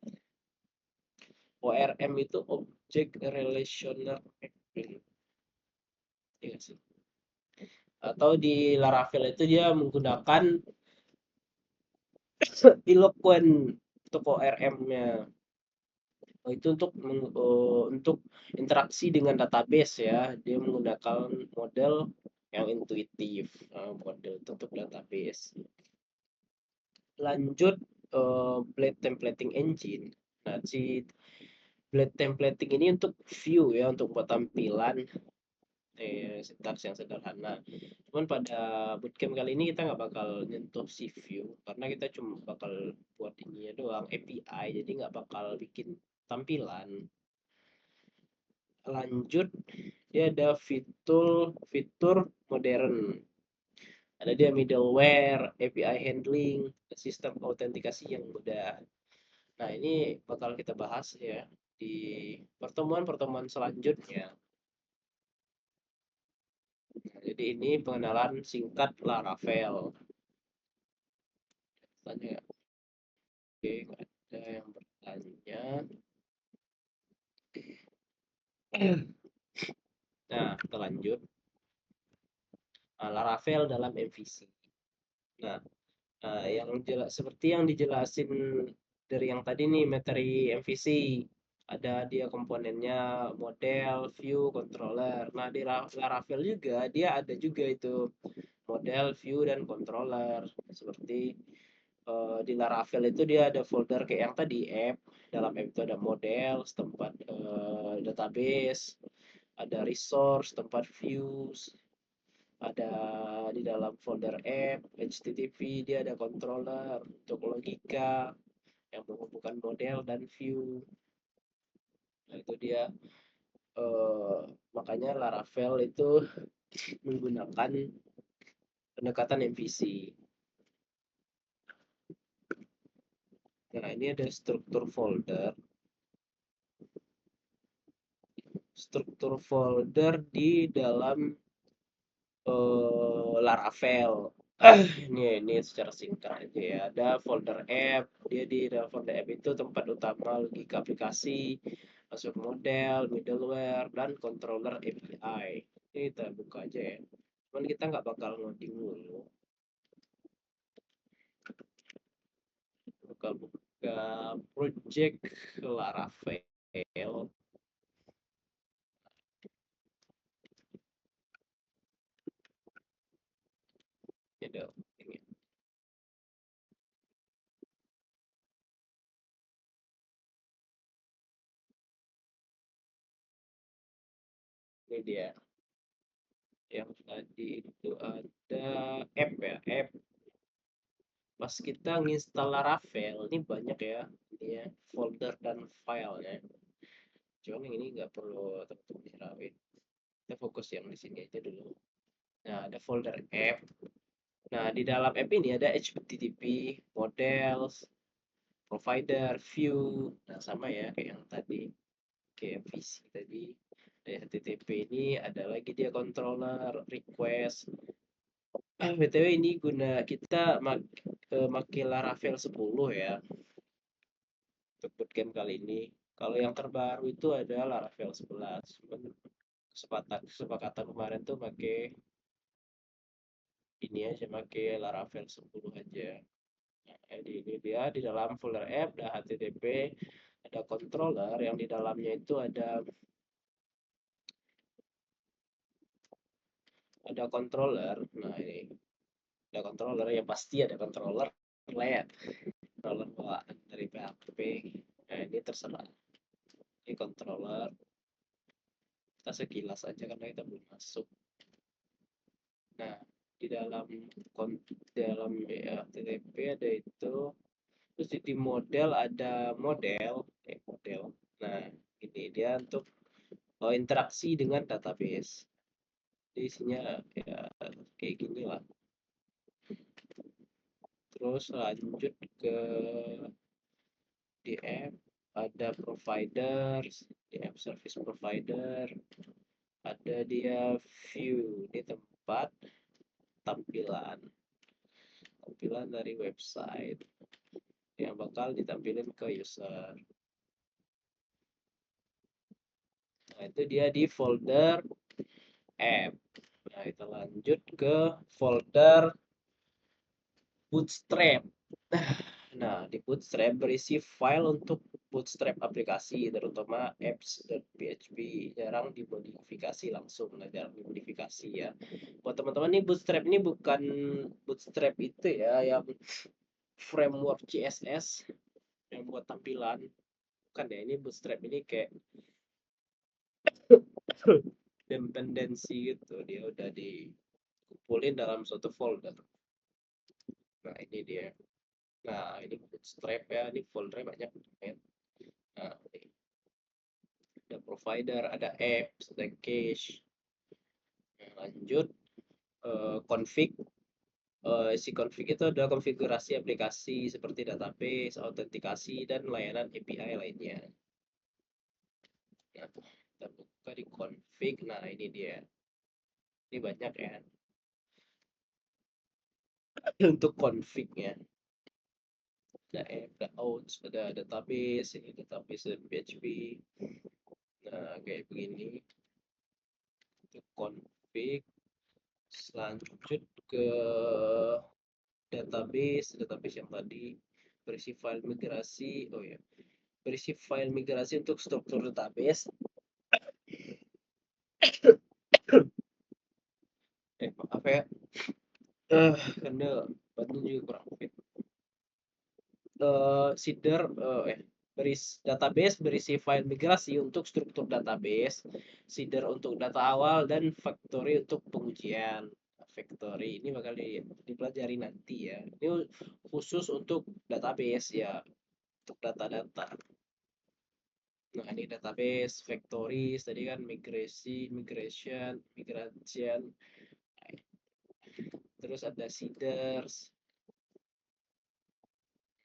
A: ORM itu Object Relational Mapping. Iya sih. Atau di Laravel itu dia menggunakan Eloquent untuk ORM-nya. Itu untuk interaksi dengan database ya. Dia menggunakan model yang intuitif, model untuk database. Lanjut Blade Templating Engine. Nah, si Blade Templating ini untuk view ya, untuk buat tampilan sintaks yang sederhana. Cuman pada bootcamp kali ini kita nggak bakal nyentuh si view karena kita cuma bakal buat ininya doang API, jadi nggak bakal bikin tampilan. Lanjut, dia ada fitur modern. Ada dia middleware, API handling, sistem autentikasi yang mudah. Nah, ini bakal kita bahas ya di pertemuan-pertemuan selanjutnya. Jadi ini pengenalan singkat Laravel. Tanya ya. Oke, nggak ada yang bertanya. Nah, kita lanjut. Laravel dalam MVC. Nah, seperti yang dijelasin dari yang tadi nih materi MVC, ada dia komponennya model, view, controller. Nah, di Laravel juga dia ada juga itu model, view, dan controller. Seperti di Laravel itu dia ada folder kayak yang tadi app. Dalam app itu ada model, tempat database, ada resource, tempat views, ada di dalam folder app, HTTP dia ada controller untuk logika yang menghubungkan model dan view. Nah, itu dia makanya Laravel itu menggunakan pendekatan MVC. Nah, ini ada struktur folder. Struktur folder di dalam Laravel. Ini secara singkat aja ya. Ada folder app. Dia di dalam folder app itu tempat utama logika aplikasi, masuk model, middleware, dan controller API. Ini kita buka aja ya. Cuman kita nggak bakal ngoding dulu. Buka project Laravel. Ini dia. Yang tadi itu ada app ya, app. Pas kita nginstal Laravel, ini banyak ya, ini ya, folder dan filenya. Cuman yang ini nggak perlu teman-teman hirauin. Kita fokus yang di sini aja dulu. Nah, ada folder app. Nah, di dalam app ini ada HTTP, models, provider, view. Nah, sama ya kayak yang tadi. Kayak VC tadi. Di HTTP ini ada lagi dia controller, request. BTW ini guna kita pakai Laravel 10 ya. Untuk bootcamp kali ini. Kalau yang terbaru itu ada Laravel 11. Kesepakatan kemarin tuh pakai ini aja, pakai Laravel 10 aja. Nah, jadi ini dia di dalam folder app ada HTTP, ada controller yang di dalamnya itu ada controller. Nah, ini ada controller yang pasti ada controller LED, controller bawaan dari PHP. Nah, ini terserah. Ini controller. Kita sekilas aja karena kita belum masuk. Nah, di dalam HTTP ada itu, terus di model ada model. Nah, ini dia untuk interaksi dengan database. Di isinya ya kayak gini lah. Terus lanjut ke di app ada providers, di app service provider ada dia view, di tempat tampilan dari website yang bakal ditampilin ke user. Nah, itu dia di folder app. Nah, kita lanjut ke folder Bootstrap. Nah, di Bootstrap berisi file untuk bootstrap aplikasi, terutama apps.php. Jarang dimodifikasi langsung, nah jarang dimodifikasi ya. Buat teman-teman nih, Bootstrap ini bukan Bootstrap itu ya, yang framework CSS yang buat tampilan. Bukan ya, ini Bootstrap ini kayak dependensi gitu. Dia udah dikumpulin dalam suatu folder. Nah, ini dia. Nah, ini Bootstrap ya, ini folder banyak. Nah, ini. Ada provider, ada apps, ada cache. Nah, lanjut config. Si config itu adalah konfigurasi aplikasi seperti database, autentikasi, dan layanan API lainnya. Nah, kita buka di config. Nah, ini dia. Ini banyak ya. Untuk config-nya. Ada app, ada outs, ada database, ini database PHP. Nah, kayak begini. Untuk config. Lanjut ke database yang tadi berisi file migrasi. Oh ya, berisi file migrasi untuk struktur database. Maaf ya, Karena bahannya juga kurang fit. Seeder database berisi file migrasi untuk struktur database, seeder untuk data awal, dan factory untuk pengujian. Factory ini bakal dipelajari nanti ya. Ini khusus untuk database ya, untuk data-data. Nah, ini database, factories, tadi kan migration, terus ada seeders.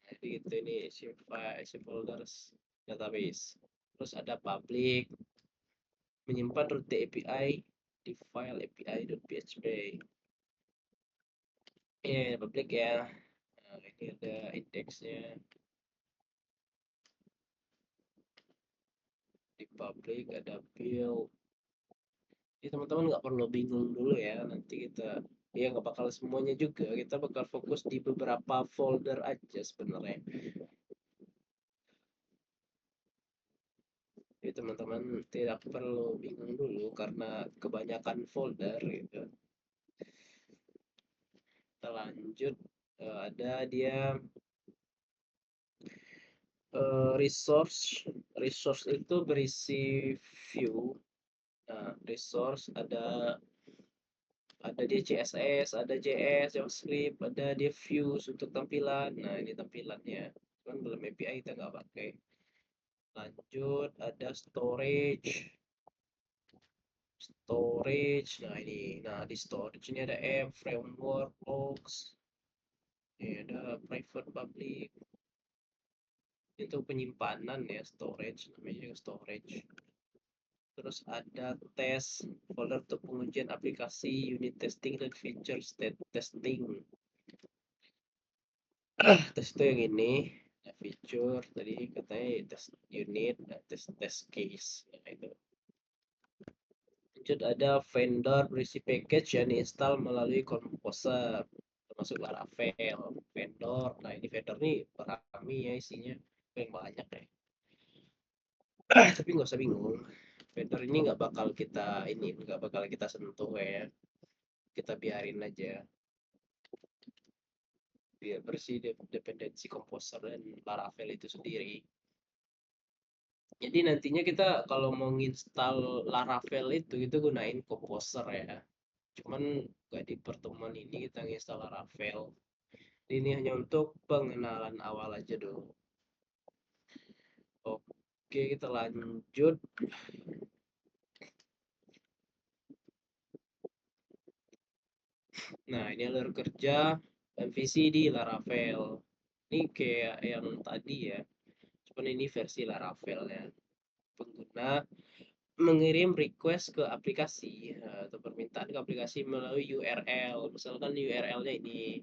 A: Jadi gitu ini folders database. Terus ada public, menyimpan root API di file api.php. Ini public ya. Nah, ini ada indeksnya di public, ada build. Jadi teman-teman nggak perlu bingung dulu ya. Nanti kita ya nggak bakal semuanya juga. Kita bakal fokus di beberapa folder aja sebenarnya. Jadi teman-teman tidak perlu bingung dulu karena kebanyakan folder gitu. Kita lanjut. Ada dia resource itu berisi view. Nah, resource ada dia CSS, ada JS, JavaScript, ada dia views untuk tampilan. Nah, ini tampilannya. Cuman belum API kita nggak pakai. Lanjut, ada storage. Nah, ini. Nah, di storage ini ada app, framework, logs. Ini ada private, public. Itu penyimpanan ya, storage. Namanya juga storage. Terus ada folder untuk pengujian aplikasi, unit testing, dan feature state testing. Tes itu yang ini, nah, feature tadi katanya test unit, nah, test case. Nah, itu. Lanjut ada vendor berisi package yang diinstal melalui Composer, termasuk Laravel. Vendor, nah ini vendor nih berami ya isinya, yang banyak ya. Tapi nggak usah bingung, vendor ini nggak bakal kita sentuh ya, kita biarin aja biar bersih dependensi Composer dan Laravel itu sendiri. Jadi nantinya kita kalau mau nginstal Laravel itu gunain Composer ya. Cuman nggak di pertemuan ini kita nginstal Laravel. Ini hanya untuk pengenalan awal aja dulu. Oke, kita lanjut. Nah, ini alur kerja MVC di Laravel. Ini kayak yang tadi ya. Cuman ini versi Laravel ya. Pengguna mengirim request ke aplikasi atau permintaan ke aplikasi melalui URL. Misalkan URL-nya ini.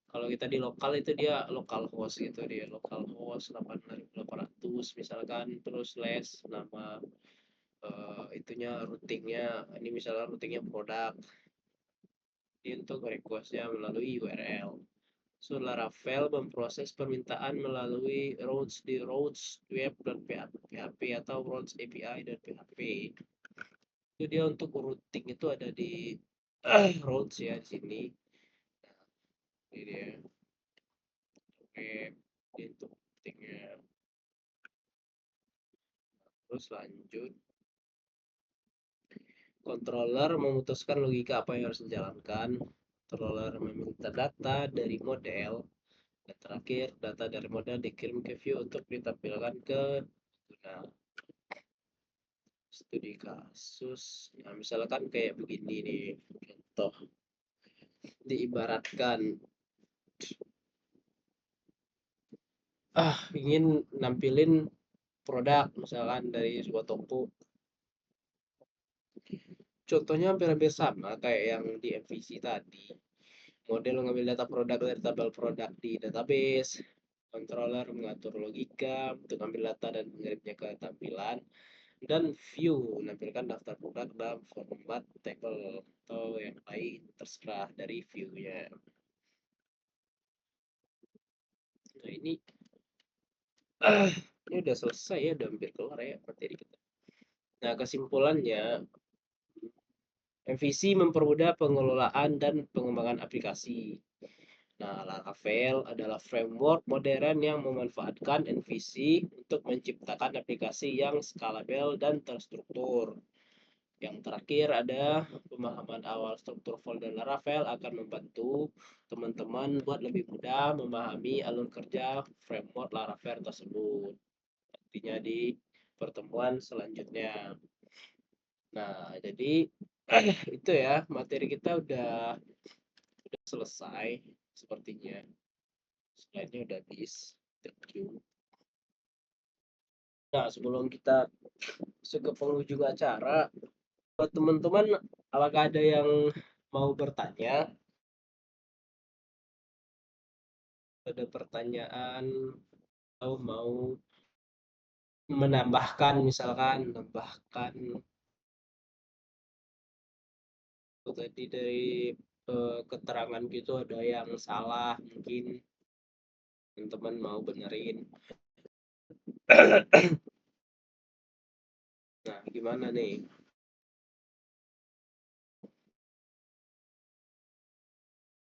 A: Kalau kita di lokal itu dia localhost gitu, dia localhost 8800 misalkan, terus slash nama itunya routingnya, ini misalnya routingnya produk. Ini untuk requestnya melalui URL. So, Laravel memproses permintaan melalui routes di routes.web.php atau routes API.php. Itu dia untuk routing itu ada di routes ya di sini. Ini dia. Oke, ini untuk routingnya. Terus lanjut. Controller memutuskan logika apa yang harus dijalankan. Controller meminta data dari model. Dan terakhir, data dari model dikirim ke view untuk ditampilkan ke guna studi kasus. Nah, misalkan kayak begini nih, contoh. Diibaratkan, ingin nampilin produk misalkan dari sebuah toko. Contohnya hampir-hampir sama kayak yang di MVC tadi. Model mengambil data produk dari tabel produk di database. Controller mengatur logika untuk ambil data dan mengirimnya ke tampilan. Dan view menampilkan daftar produk dalam format table atau yang lain terserah dari view-nya. Nah, ini udah selesai ya, udah hampir kelar ya materi kita. Nah, kesimpulannya MVC mempermudah pengelolaan dan pengembangan aplikasi. Nah, Laravel adalah framework modern yang memanfaatkan MVC untuk menciptakan aplikasi yang skalabel dan terstruktur. Yang terakhir ada pemahaman awal struktur folder Laravel akan membantu teman-teman buat lebih mudah memahami alur kerja framework Laravel tersebut. Nantinya di pertemuan selanjutnya. Nah, jadi itu ya, materi kita udah selesai sepertinya. Slide-nya udah habis. Thank you. Nah, sebelum kita masuk ke penghujung acara, buat teman-teman, apakah ada yang mau bertanya? Ada pertanyaan atau mau menambahkan, misalkan menambahkan tadi dari keterangan gitu ada yang salah, mungkin teman-teman mau benerin. Nah, gimana nih?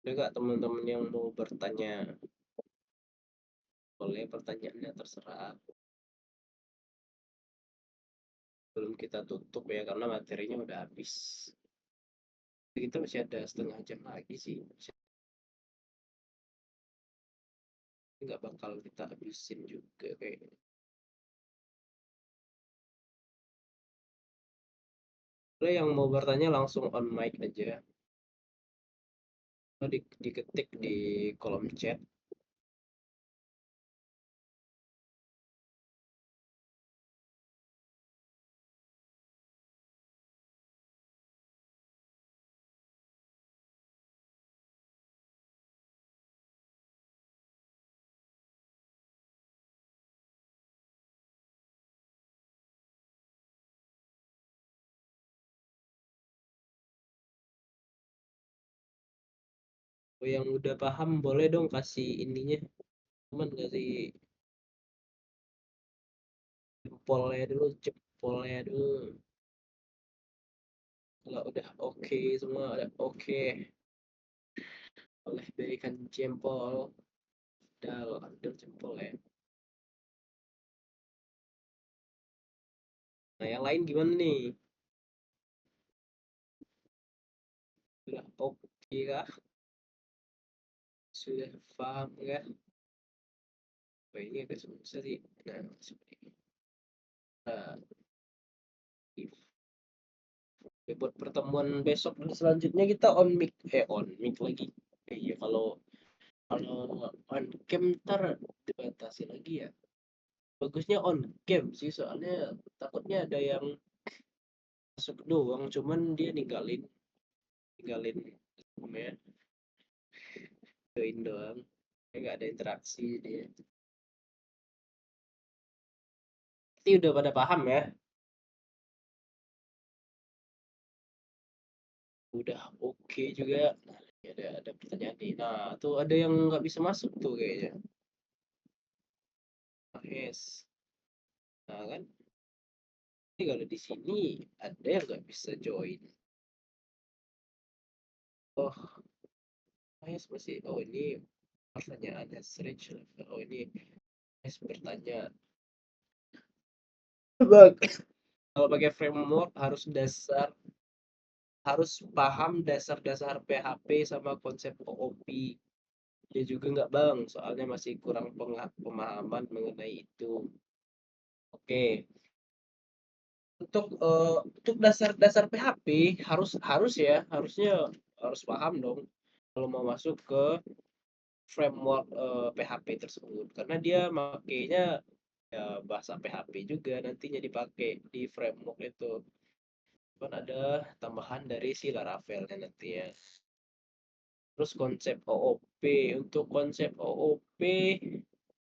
A: Ada nggak teman-teman yang mau bertanya? Boleh pertanyaannya terserah. Belum kita tutup ya, karena materinya udah habis. Kita masih ada setengah jam lagi sih. Nggak bakal kita habisin juga kayaknya. Boleh yang mau bertanya langsung on mic aja. Atau diketik di kolom chat. Oh, yang udah paham boleh dong kasih ininya. Cuman kasih jempolnya dulu. Kalau udah oke, semua udah oke, boleh berikan jempol. Ada jempol ya. Nah, yang lain gimana nih? Sudah oke kah? Sudah paham kah? Oh, ini agak susah sih. Nah, seperti ini. Nah, buat pertemuan besok dan selanjutnya kita on mic lagi. Iya, kalau kalau on cam ntar dibatasi lagi ya. Bagusnya on cam sih, soalnya takutnya ada yang masuk doang, cuman dia ninggalin ninggalin ya, join doang, nggak ada interaksi dia. Ini udah pada paham ya? Udah oke juga. Nah, ini ada pertanyaan nih. Nah, tuh ada yang nggak bisa masuk tuh kayaknya. Yes. Nah kan, ini kalau di sini ada yang nggak bisa join. Oh, Yes masih. Oh, ini pertanyaannya stretch. Oh, ini Yes bertanya. Bang, kalau pakai framework harus paham dasar-dasar PHP sama konsep OOP. Dia juga nggak bang, soalnya masih kurang pemahaman mengenai itu. Oke, untuk dasar-dasar PHP harusnya harus paham dong kalau mau masuk ke framework PHP tersebut, karena dia makainya ya bahasa PHP juga nantinya dipakai di framework itu. Kan ada tambahan dari si Laravel nanti ya. Terus konsep OOP, untuk konsep OOP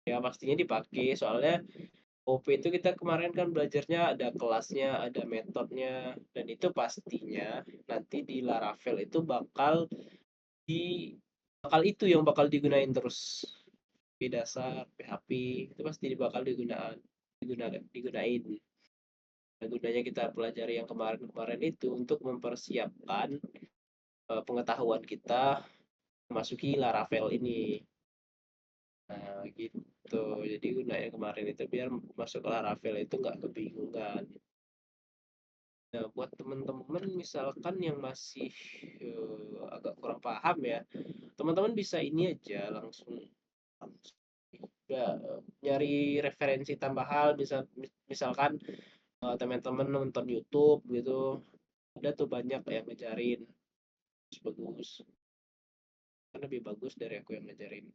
A: ya pastinya dipakai, soalnya OP itu kita kemarin kan belajarnya ada kelasnya, ada metodenya, dan itu pastinya nanti di Laravel itu di itu yang bakal digunain terus. Di dasar PHP itu pasti bakal digunain. Nah, gunanya kita pelajari yang kemarin-kemarin itu untuk mempersiapkan pengetahuan kita memasuki Laravel ini. Nah, gitu. Jadi gunanya kemarin itu biar masuk ke Laravel itu nggak kebingungan. Nah, buat teman-teman misalkan yang masih agak kurang paham ya, teman-teman bisa ini aja langsung ya, nyari referensi tambahan, misalkan teman-teman nonton YouTube gitu, ada tuh banyak yang ngajarin bagus, kan lebih bagus dari aku yang ngajarin.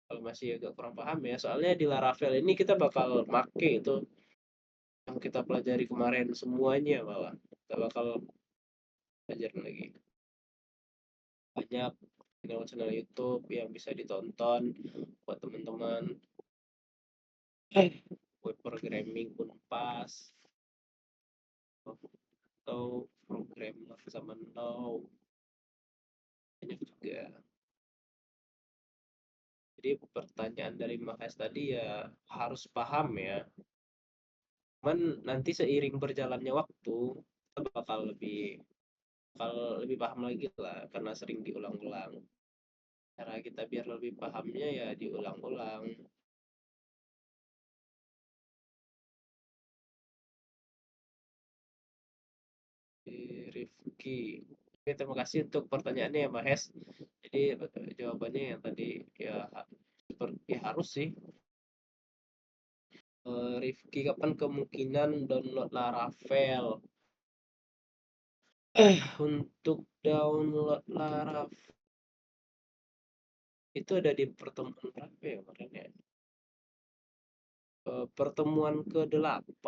A: Kalau masih agak kurang paham ya, soalnya di Laravel ini kita bakal make itu yang kita pelajari kemarin semuanya, malah kita bakal belajar lagi. Banyak channel-channel YouTube yang bisa ditonton buat teman-teman. Web programming pun pas, atau programmer zaman now banyak juga. Jadi pertanyaan dari Mas tadi ya harus paham ya. Cuman nanti seiring berjalannya waktu kita bakal lebih paham lagi lah karena sering diulang-ulang. Cara kita biar lebih pahamnya ya diulang-ulang. Rifki. Oke, terima kasih untuk pertanyaannya ya Mahes. Jadi jawabannya yang tadi ya seperti harus sih. Rifki, kapan kemungkinan download Laravel? Untuk download Laravel itu ada di pertemuan berapa ya kemarin ya? Pertemuan ke-8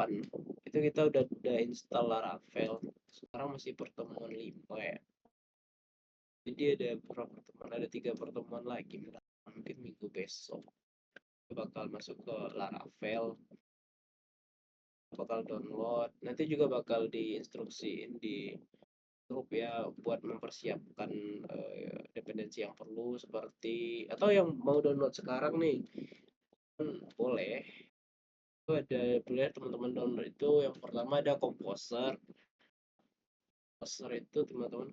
A: itu kita udah install Laravel. Sekarang masih pertemuan 5 ya. Jadi ada berapa pertemuan? Ada 3 pertemuan lagi. Mungkin minggu besok bakal masuk ke Laravel, bakal download. Nanti juga bakal diinstruksiin di grup ya buat mempersiapkan dependensi yang perlu seperti atau yang mau download sekarang nih boleh. Itu ada boleh teman-teman download itu yang pertama ada Composer. Composer itu teman-teman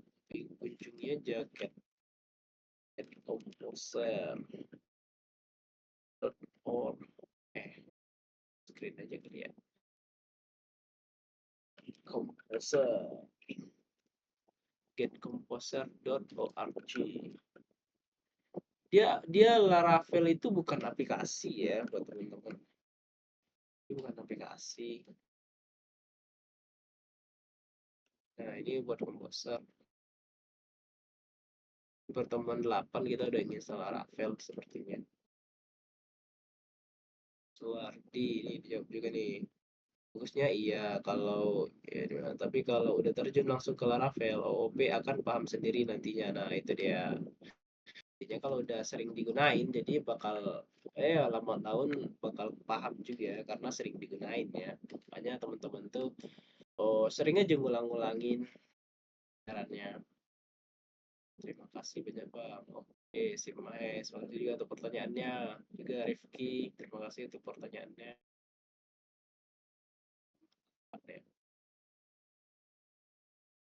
A: kunjungi aja getcomposer.org. Screen aja kali ya. Composer getcomposer.org. Dia Laravel itu bukan aplikasi ya buat teman-teman. Ini bukan aplikasi. Nah, ini buat Composer. Pertemuan 8 kita udah install Laravel sepertinya. Suwardi ini dijawab juga nih. Bagusnya iya kalau ya, tapi kalau udah terjun langsung ke Laravel, OOP akan paham sendiri nantinya. Nah, itu dia. Intinya kalau udah sering digunain, jadi bakal lama tahun bakal paham juga karena sering digunain ya. Makanya teman-teman tuh sering aja ngulang-ngulangin caranya. Terima kasih banyak Bang. Oke, sip Mahes. Makasih juga untuk pertanyaannya. Juga Rifki, terima kasih untuk pertanyaannya.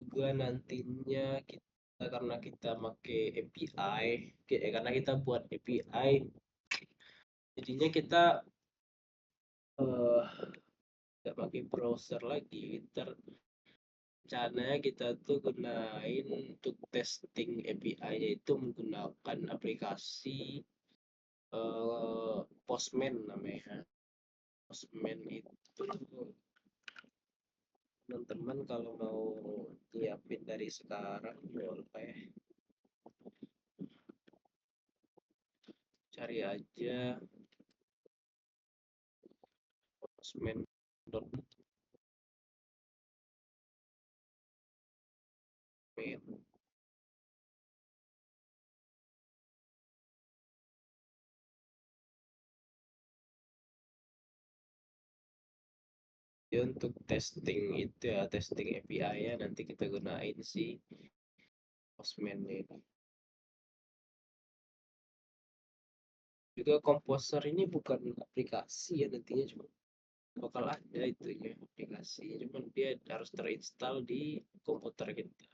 A: Juga nantinya kita karena kita pakai API, karena kita buat API, jadinya kita nggak pakai browser lagi. Rencananya kita tuh gunain untuk testing API-nya itu menggunakan aplikasi Postman namanya. Postman itu teman-teman kalau mau nyiapin dari sekarang boleh cari aja postman.me. Ya, untuk testing itu ya testing API ya nanti kita gunain si Postman ini. Juga Composer ini bukan aplikasi ya nantinya cuma bakal ada itunya aplikasi, cuman dia harus terinstall di komputer kita.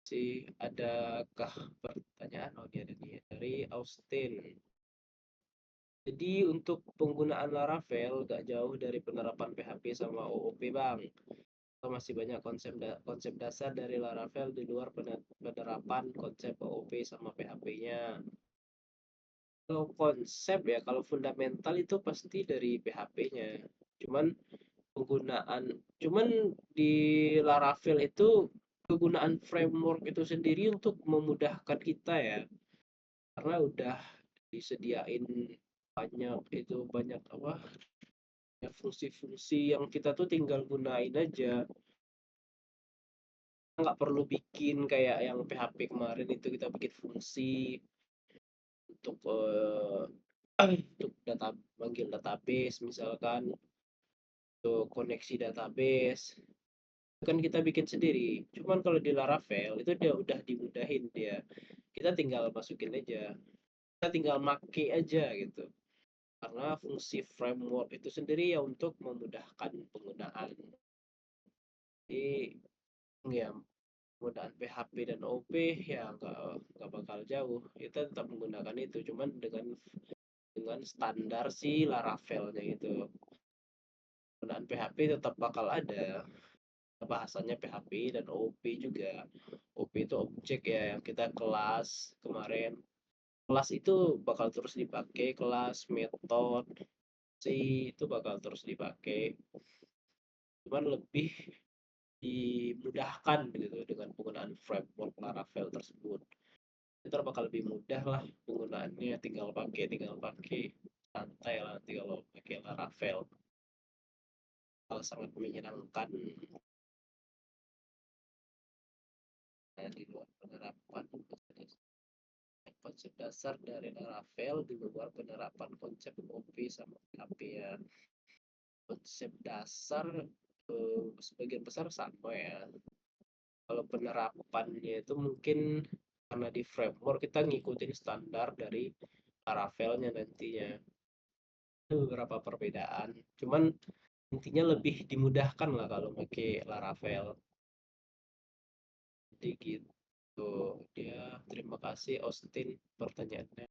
A: Si adakah pertanyaan? Oh, dia ada nih dari Austin. Jadi untuk penggunaan Laravel gak jauh dari penerapan PHP sama OOP, Bang. Atau masih banyak konsep dasar dari Laravel di luar penerapan konsep OOP sama PHP-nya. Kalau konsep ya, kalau fundamental itu pasti dari PHP-nya. Cuman penggunaan, cuman di Laravel itu penggunaan framework itu sendiri untuk memudahkan kita ya, karena udah disediain banyak apa ya, fungsi-fungsi yang kita tuh tinggal gunain aja, nggak perlu bikin kayak yang PHP kemarin itu kita bikin fungsi untuk untuk data, manggil database misalkan, untuk koneksi database kan kita bikin sendiri. Cuman kalau di Laravel itu dia udah dimudahin dia, kita tinggal masukin aja, kita tinggal make aja gitu, karena fungsi framework itu sendiri ya untuk memudahkan penggunaan. Jadi ya, penggunaan PHP dan OP ya nggak bakal jauh, kita tetap menggunakan itu, cuman dengan standar si Laravelnya itu. Penggunaan PHP tetap bakal ada, bahasanya PHP dan OP juga. OP itu objek ya, yang kita kelas kemarin, kelas itu bakal terus dipakai, kelas metode si itu bakal terus dipakai, cuman lebih dimudahkan gitu dengan penggunaan framework Laravel tersebut. Itu bakal lebih mudah lah penggunaannya, tinggal pakai santai lah nanti kalau pakai Laravel, hal sangat menyenangkan. Nah, di luar penerapan konsep dasar dari Laravel, di luar penerapan konsep OP sama PHP ya. Konsep dasar sebagian besar sama ya. Kalau penerapannya itu mungkin karena di framework kita ngikutin standar dari Laravelnya nantinya. Ada beberapa perbedaan. Cuman intinya lebih dimudahkan lah kalau pakai Laravel. Jadi gitu. Dia terima kasih Austin pertanyaannya.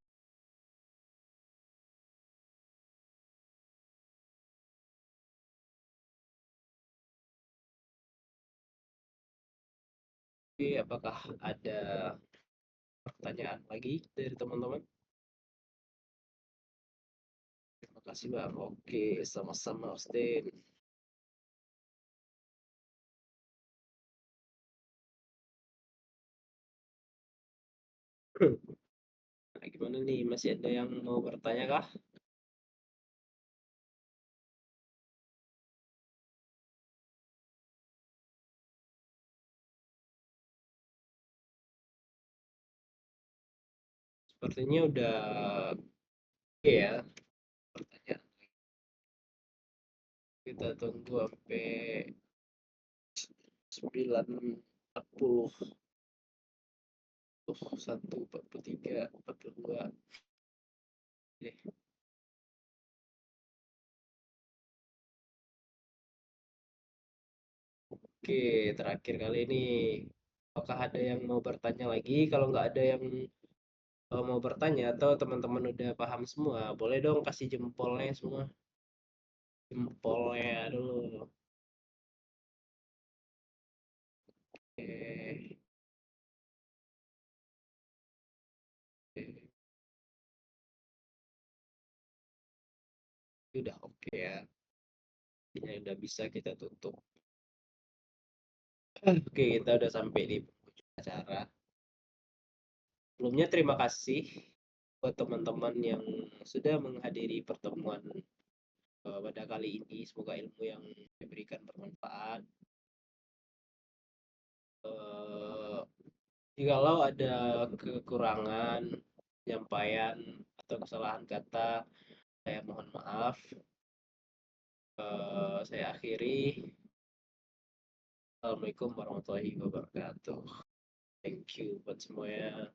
A: Jadi apakah ada pertanyaan lagi dari teman-teman? Terima kasih Bang. Oke, sama-sama Austin. Nah, gimana nih? Masih ada yang mau bertanya kah? Sepertinya udah oke ya pertanyaan. Kita tunggu sampai 9.40, 1.43, 42. Oke, terakhir kali ini. Apakah ada yang mau bertanya lagi? Kalau nggak ada yang mau bertanya atau teman-teman udah paham semua, boleh dong kasih jempolnya semua. Jempolnya dulu. Oke, oke. Udah oke ya. Ini udah bisa kita tutup. Oke, kita udah sampai di penghujung acara. Sebelumnya terima kasih buat teman-teman yang sudah menghadiri pertemuan pada kali ini. Semoga ilmu yang diberikan bermanfaat. Eh, Jikalau ada kekurangan penyampaian atau kesalahan kata, saya mohon maaf. Saya akhiri. Assalamualaikum warahmatullahi wabarakatuh. Thank you buat semuanya.